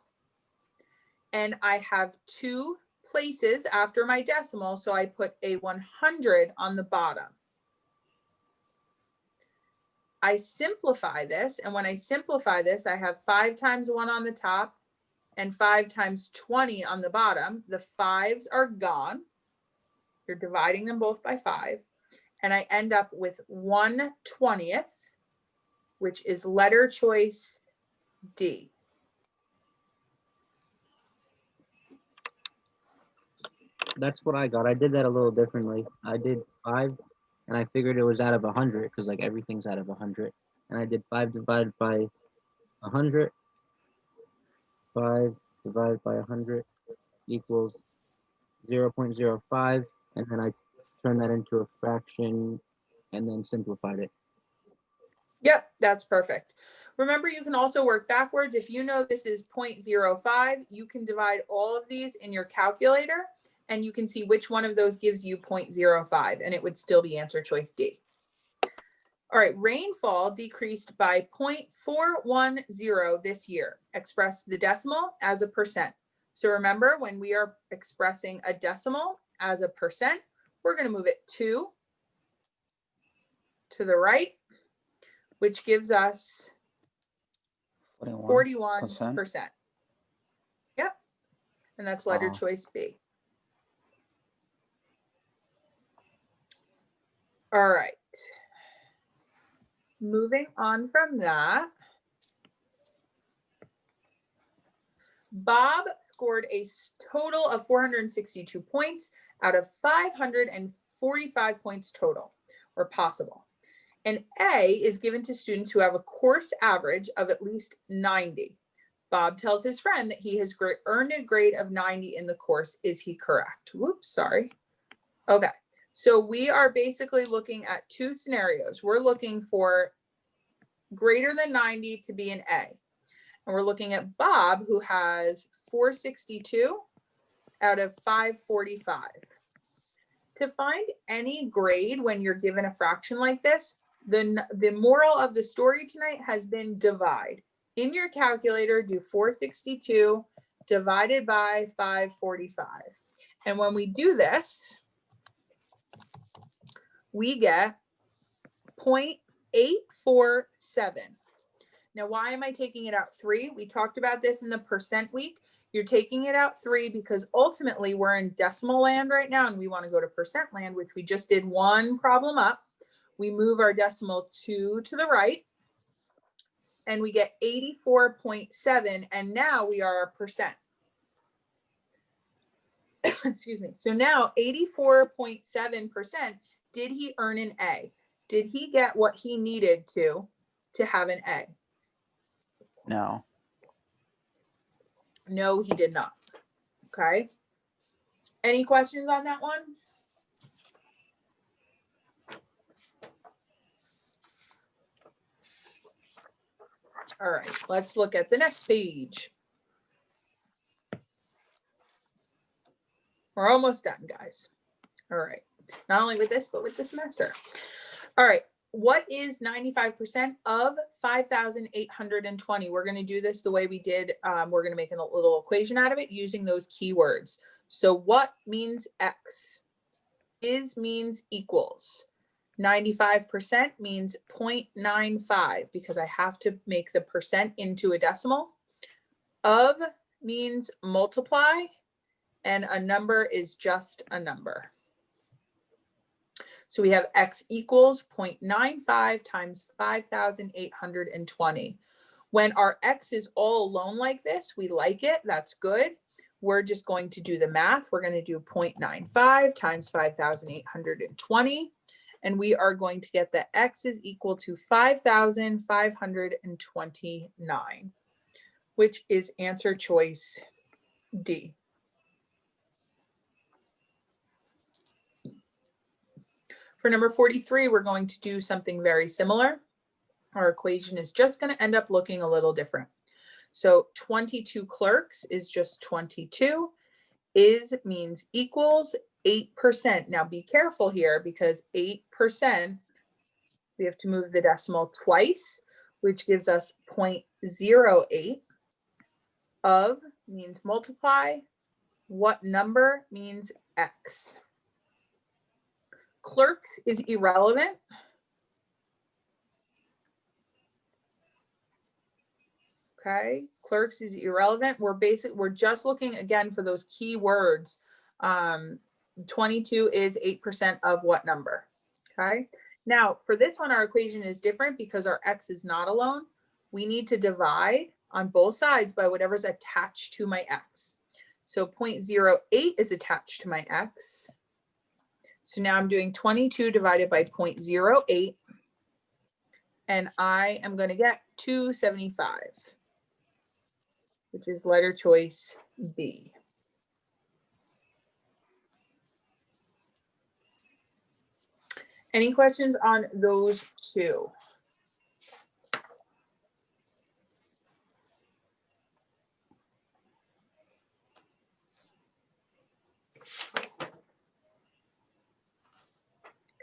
and I have 2 places after my decimal, so I put a 100 on the bottom. I simplify this, and when I simplify this, I have 5 times 1 on the top and 5 times 20 on the bottom. The 5s are gone. You're dividing them both by 5. And I end up with 1/20th, which is letter choice D. That's what I got. I did that a little differently. I did 5, and I figured it was out of 100 because like everything's out of 100. And I did 5 divided by 100. 5 divided by 100 equals 0.05, and then I turned that into a fraction and then simplified it. Yep, that's perfect. Remember, you can also work backwards. If you know this is 0.05, you can divide all of these in your calculator, and you can see which one of those gives you 0.05, and it would still be answer choice D. All right, rainfall decreased by 0.410 this year. Express the decimal as a percent. So remember, when we are expressing a decimal as a percent, we're going to move it 2 to the right, which gives us 41%. Yep. And that's letter choice B. All right. Moving on from that, Bob scored a total of 462 points out of 545 points total, or possible. And A is given to students who have a course average of at least 90. Bob tells his friend that he has earned a grade of 90 in the course. Is he correct? Whoops, sorry. Okay, so we are basically looking at 2 scenarios. We're looking for greater than 90 to be an A. And we're looking at Bob, who has 462 out of 545. To find any grade when you're given a fraction like this, the moral of the story tonight has been divide. In your calculator, do 462 divided by 545. And when we do this, we get 0.847. Now, why am I taking it out 3? We talked about this in the percent week. You're taking it out 3 because ultimately we're in decimal land right now, and we want to go to percent land, which we just did one problem up. We move our decimal 2 to the right, and we get 84.7, and now we are a percent. Excuse me. So now 84.7%, did he earn an A? Did he get what he needed to have an A? No. No, he did not. Okay. Any questions on that one? All right, let's look at the next page. We're almost done, guys. All right. Not only with this, but with the semester. All right. What is 95% of 5,820? We're going to do this the way we did. We're going to make a little equation out of it using those keywords. So what means X? Is means equals. 95% means 0.95 because I have to make the percent into a decimal. Of means multiply, and a number is just a number. So we have X equals 0.95 times 5,820. When our X is all alone like this, we like it. That's good. We're just going to do the math. We're going to do 0.95 times 5,820. And we are going to get that X is equal to 5,529, which is answer choice D. For number 43, we're going to do something very similar. our equation is just going to end up looking a little different. So 22 clerks is just 22. Is means equals 8%. Now be careful here because 8%, we have to move the decimal twice, which gives us 0.08. Of means multiply. What number means X. Clerks is irrelevant. Okay, clerks is irrelevant. We're just looking again for those key words. 22 is 8% of what number? Okay, now for this one, our equation is different because our X is not alone. We need to divide on both sides by whatever's attached to my X. So 0.08 is attached to my X. So now I'm doing 22 divided by 0.08. And I am going to get 275, which is letter choice B. Any questions on those two?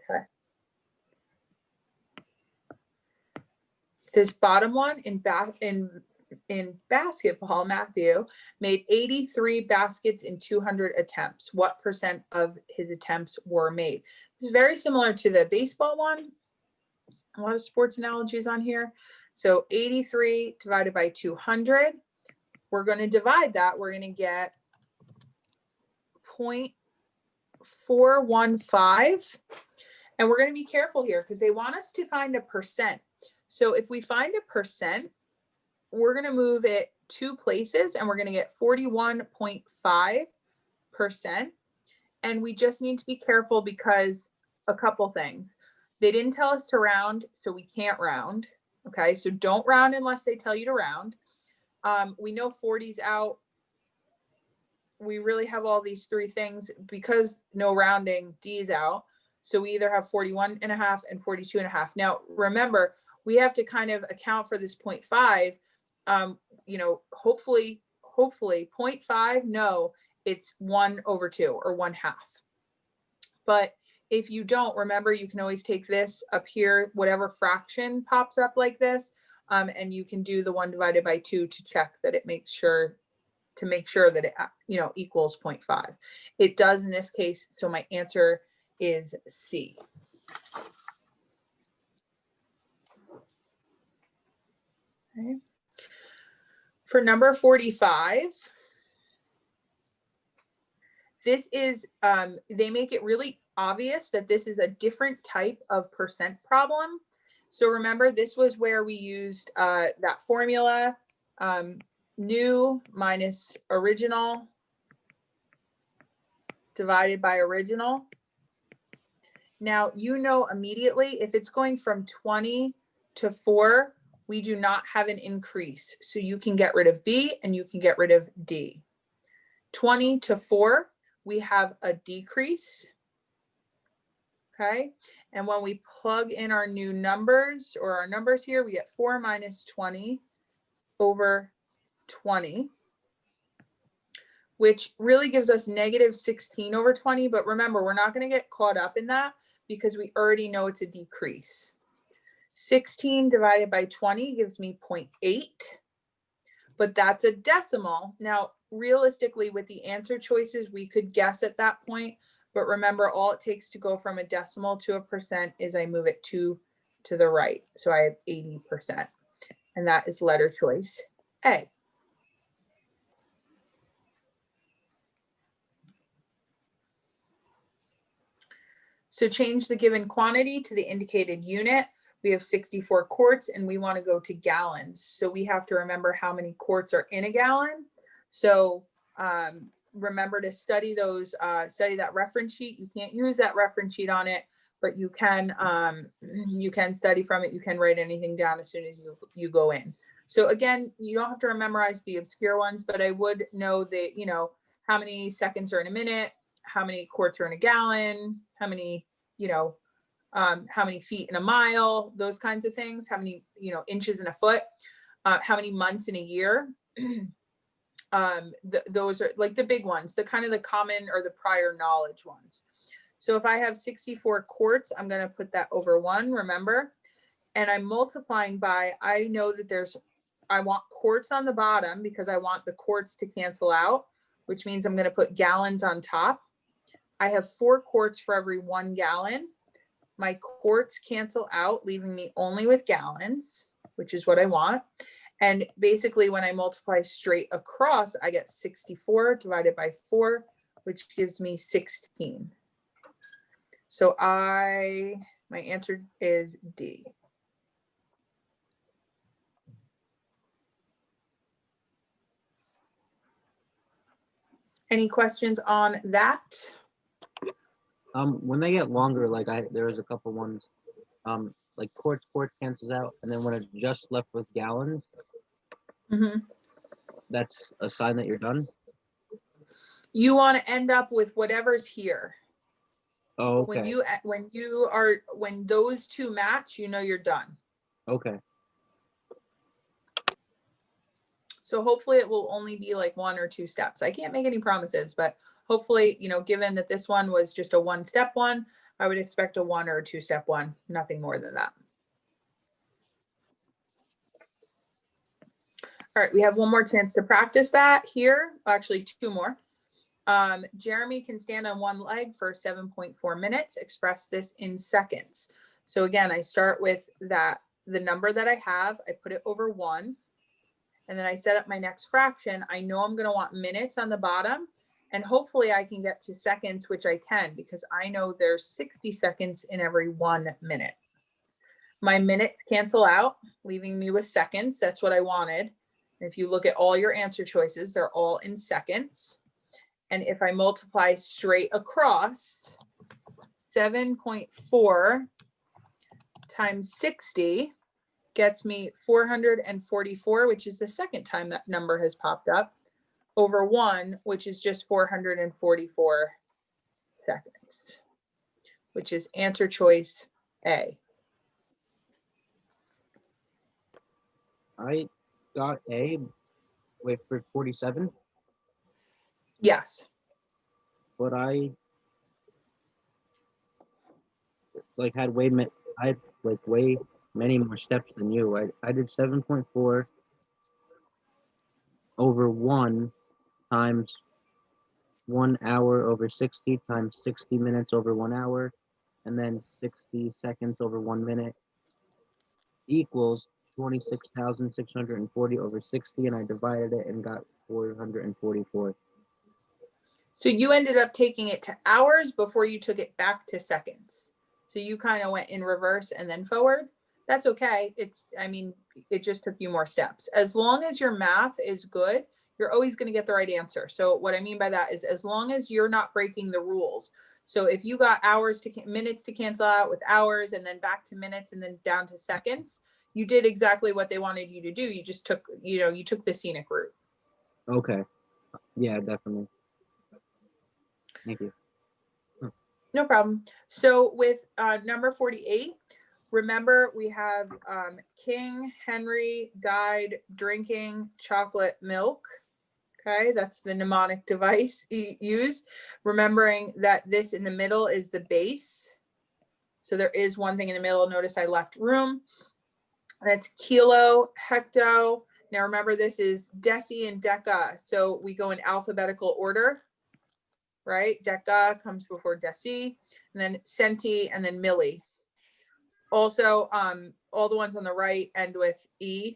Okay. This bottom one in basketball, Matthew made 83 baskets in 200 attempts. What percent of his attempts were made? This is very similar to the baseball one. A lot of sports analogies on here. So 83 divided by 200. We're going to divide that. We're going to get 0.415. And we're going to be careful here because they want us to find a percent. So if we find a percent, we're going to move it 2 places and we're going to get 41.5%. And we just need to be careful because a couple things. They didn't tell us to round, so we can't round. Okay, so don't round unless they tell you to round. We know 40's out. We really have all these 3 things because no rounding, D's out. So we either have 41.5 and 42.5. Now, remember, we have to kind of account for this 0.5. You know, hopefully 0.5, no, it's 1/2 or 1/2. But if you don't, remember, you can always take this up here, whatever fraction pops up like this, and you can do the 1 divided by 2 to check that it makes sure that it, you know, equals 0.5. It does in this case, so my answer is C. Okay. For number 45, this is, they make it really obvious that this is a different type of percent problem. So remember, this was where we used that formula, new minus original divided by original. Now, you know immediately if it's going from 20 to 4, we do not have an increase. So you can get rid of B and you can get rid of D. 20 to 4, we have a decrease. Okay. And when we plug in our new numbers or our numbers here, we get 4 minus 20 over 20, which really gives us negative 16 over 20. But remember, we're not going to get caught up in that because we already know it's a decrease. 16 divided by 20 gives me 0.8, but that's a decimal. Now, realistically, with the answer choices, we could guess at that point, but remember, all it takes to go from a decimal to a percent is I move it 2 to the right. So I have 80%, and that is letter choice A. So change the given quantity to the indicated unit. We have 64 quarts and we want to go to gallons. So we have to remember how many quarts are in a gallon. So remember to study those, study that reference sheet. You can't use that reference sheet on it, but you can study from it. You can write anything down as soon as you go in. So again, you don't have to memorize the obscure ones, but I would know that, you know, how many seconds are in a minute, how many quarts are in a gallon, how many, you know, how many feet in a mile, those kinds of things, how many, inches in a foot, how many months in a year. Those are like the big ones, the kind of the common or the prior knowledge ones. So if I have 64 quarts, I'm going to put that over 1, remember? And I'm multiplying by, I know that I want quarts on the bottom because I want the quarts to cancel out, which means I'm going to put gallons on top. I have 4 quarts for every 1 gallon. My quarts cancel out, leaving me only with gallons, which is what I want. And basically when I multiply straight across, I get 64 divided by 4, which gives me 16. So my answer is D. Any questions on that? When they get longer, like there was a couple ones, like quarts cancels out, and then when it's just left with gallons, that's a sign that you're done. You want to end up with whatever's here. Oh, okay. When those two match, you're done. Okay. So hopefully it will only be like 1 or 2 steps. I can't make any promises, but hopefully, given that this one was just a 1-step one, I would expect a 1 or a 2-step one, nothing more than that. All right, we have one more chance to practice that here. Actually, 2 more. Jeremy can stand on 1 leg for 7.4 minutes. Express this in seconds. So again, I start with the number that I have, I put it over 1, and then I set up my next fraction. I know I'm going to want minutes on the bottom, and hopefully I can get to seconds, which I can, because I know there's 60 seconds in every 1 minute. My minutes cancel out, leaving me with seconds. That's what I wanted. If you look at all your answer choices, they're all in seconds. And if I multiply straight across, 7.4 times 60 gets me 444, which is the second time that number has popped up, over 1, which is just 444 seconds, which is answer choice A. I got A. Wait, for 47. Yes. But I had way many more steps than you. I did 7.4 over 1 times 1 hour over 60 times 60 minutes over 1 hour, and then 60 seconds over 1 minute equals 26,640 over 60, and I divided it and got 444. So you ended up taking it to hours before you took it back to seconds. So you kind of went in reverse and then forward. That's okay. It just took you more steps. As long as your math is good, you're always going to get the right answer. So what I mean by that is as long as you're not breaking the rules. So if you got minutes to cancel out with hours and then back to minutes and then down to seconds, you did exactly what they wanted you to do. You just took, you took the scenic route. Okay. Yeah, definitely. Thank you. No problem. So with number 48, remember we have King Henry died drinking chocolate milk. Okay, that's the mnemonic device used. Remembering that this in the middle is the base. So there is one thing in the middle. Notice I left room. That's kilo, hecto. Now remember this is deci and deca. So we go in alphabetical order. Right? Deca comes before deci, and then centi, and then milli. Also, all the ones on the right end with E,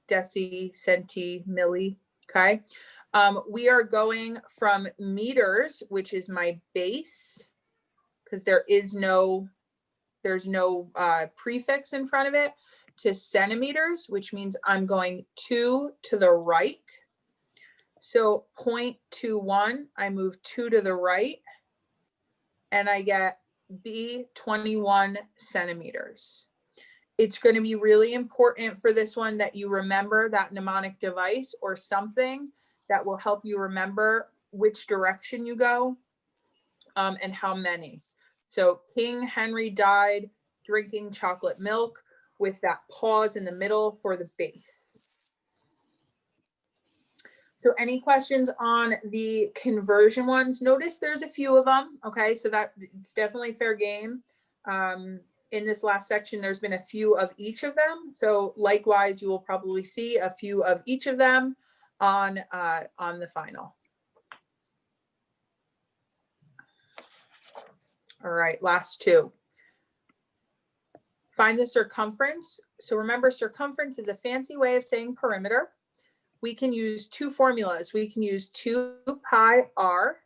deci, centi, milli, okay? We are going from meters, which is my base, because there's no prefix in front of it, to centimeters, which means I'm going 2 to the right. So 0.21, I move 2 to the right, and I get B 21 centimeters. It's going to be really important for this one that you remember that mnemonic device or something that will help you remember which direction you go and how many. So King Henry died drinking chocolate milk with that pause in the middle for the base. So any questions on the conversion ones? Notice there's a few of them, okay? So that it's definitely fair game. In this last section, there's been a few of each of them. So likewise, you will probably see a few of each of them on the final. All right, last two. Find the circumference. So remember, circumference is a fancy way of saying perimeter. We can use two formulas. We can use 2 pi r,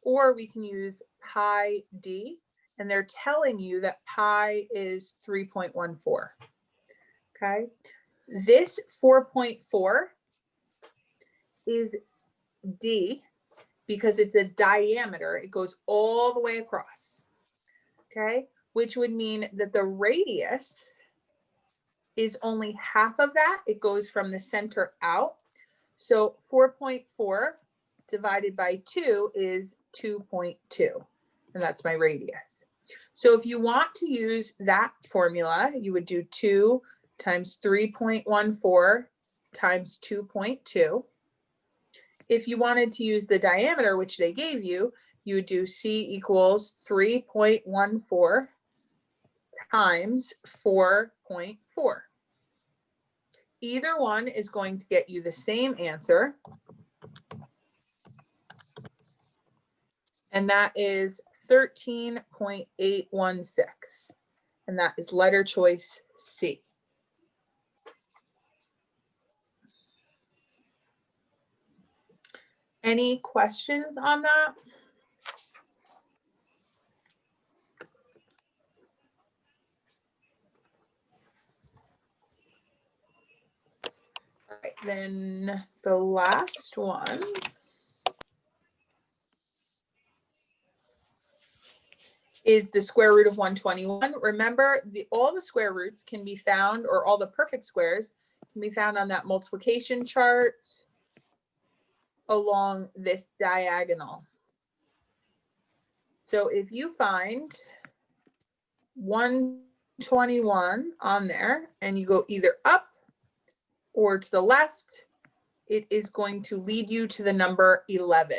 or we can use pi d. And they're telling you that pi is 3.14. Okay. This 4.4 is d because it's a diameter. It goes all the way across. Okay. Which would mean that the radius is only half of that. It goes from the center out. So 4.4 divided by 2 is 2.2, and that's my radius. So if you want to use that formula, you would do 2 times 3.14 times 2.2. If you wanted to use the diameter, which they gave you, you would do C equals 3.14 times 4.4. Either one is going to get you the same answer. And that is 13.816. And that is letter choice C. Any questions on that? All right, then the last one is the square root of 121. Remember, all the square roots can be found, or all the perfect squares can be found on that multiplication chart along this diagonal. So if you find 121 on there and you go either up or to the left, it is going to lead you to the number 11.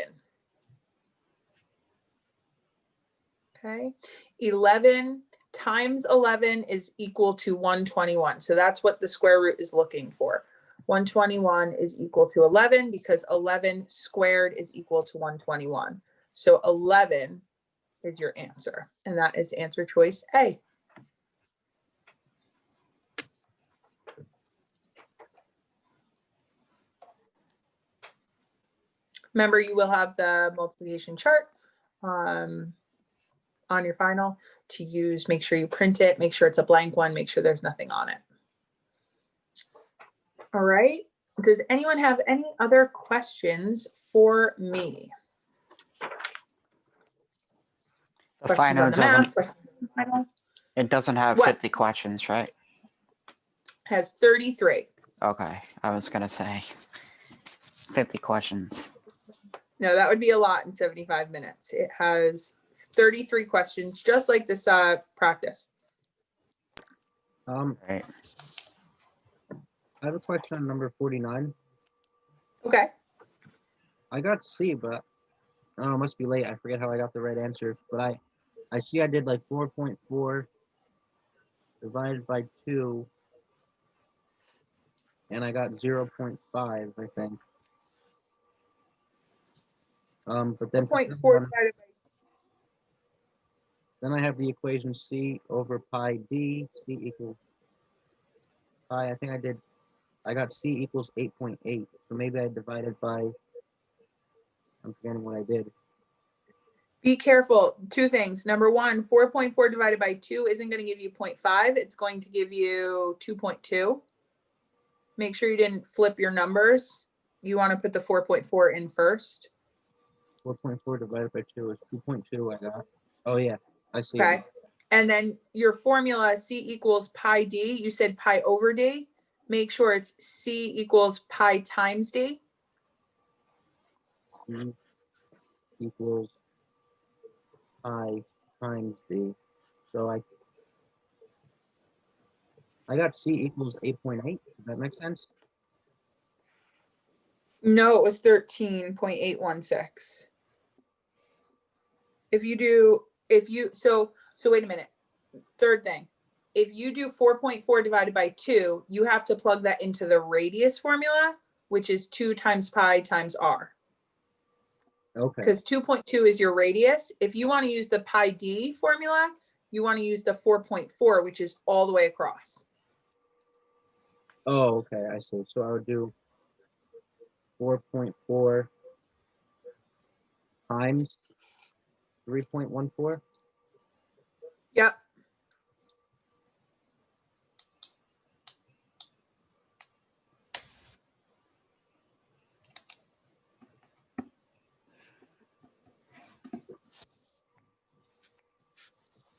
Okay, 11 times 11 is equal to 121. So that's what the square root is looking for. 121 is equal to 11 because 11 squared is equal to 121. So 11 is your answer, and that is answer choice A. Remember, you will have the multiplication chart on your final to use. Make sure you print it, make sure it's a blank one, make sure there's nothing on it. All right. Does anyone have any other questions for me? The final doesn't, Final it doesn't have What? 50 questions, right? has 33. Okay, I was gonna say 50 questions. No, that would be a lot in 75 minutes. It has 33 questions, just like this practice. Right. I have a question on number 49. Okay. I got C, but oh, it must be late. I forget how I got the right answer. But I see I did like 4.4 divided by 2, and I got 0.5, I think. But then 4.4 divided by then I have the equation C over pi d. C equals pi. I think I got C equals 8.8. So maybe I divided by, I'm forgetting what I did. Be careful. Two things. Number one, 4.4 divided by 2 isn't going to give you 0.5. It's going to give you 2.2. Make sure you didn't flip your numbers. You want to put the 4.4 in first. 4.4 divided by 2 is 2.2 I got. Oh yeah, I see. Okay. And then your formula C equals pi d. You said pi over d. Make sure it's C equals pi times d. C equals pi times d. So I got C equals 8.8. Does that make sense? No, it was 13.816. So wait a minute. Third thing, if you do 4.4 divided by 2, you have to plug that into the radius formula, which is 2 times pi times r. Okay. Because 2.2 is your radius. If you want to use the pi d formula, you want to use the 4.4, which is all the way across. Oh, okay. I see. So I would do 4.4 times 3.14. Yep.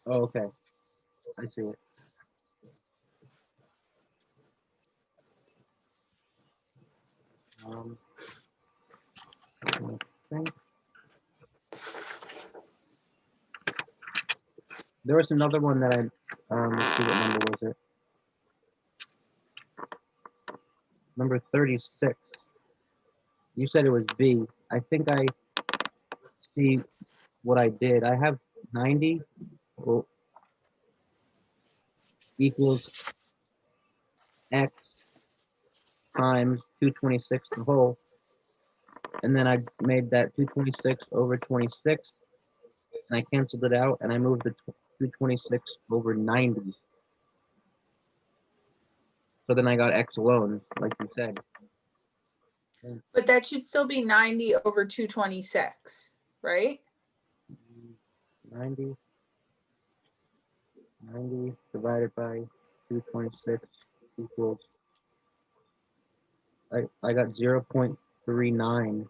Oh, okay. I see it. I think there was another one that I let's see, what number was it? Number 36. You said it was B. I think I see what I did. I have 90 equals X times 226 the whole. And then I made that 226 over 26, and I canceled it out, and I moved the 226 over 90. So then I got X alone, like you said. But that should still be 90 over 226, right? 90 divided by 226 equals, I got 0.39.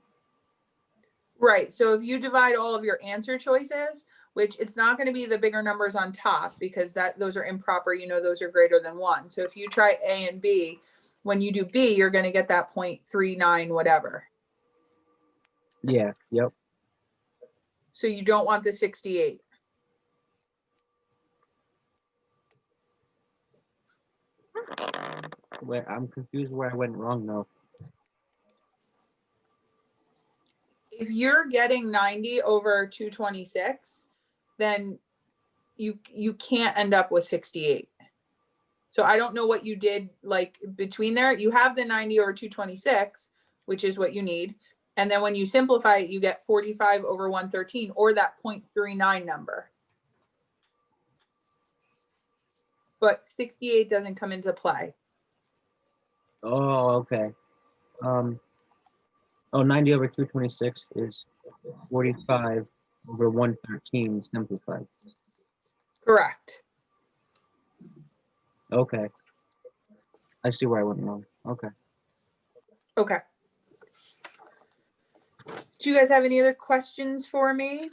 Right. So if you divide all of your answer choices, which it's not going to be the bigger numbers on top because those are improper, those are greater than 1. So if you try A and B, when you do B, you're going to get that 0.39 whatever. Yeah, yep. So you don't want the 68. I'm confused where I went wrong though. If you're getting 90 over 226, then you can't end up with 68. So I don't know what you did like between there. You have the 90 over 226, which is what you need. And then when you simplify it, you get 45 over 113 or that 0.39 number. But 68 doesn't come into play. Oh, okay. 90 over 226 is 45 over 113 simplified. Correct. Okay. I see where I went wrong. Okay. Okay. Do you guys have any other questions for me?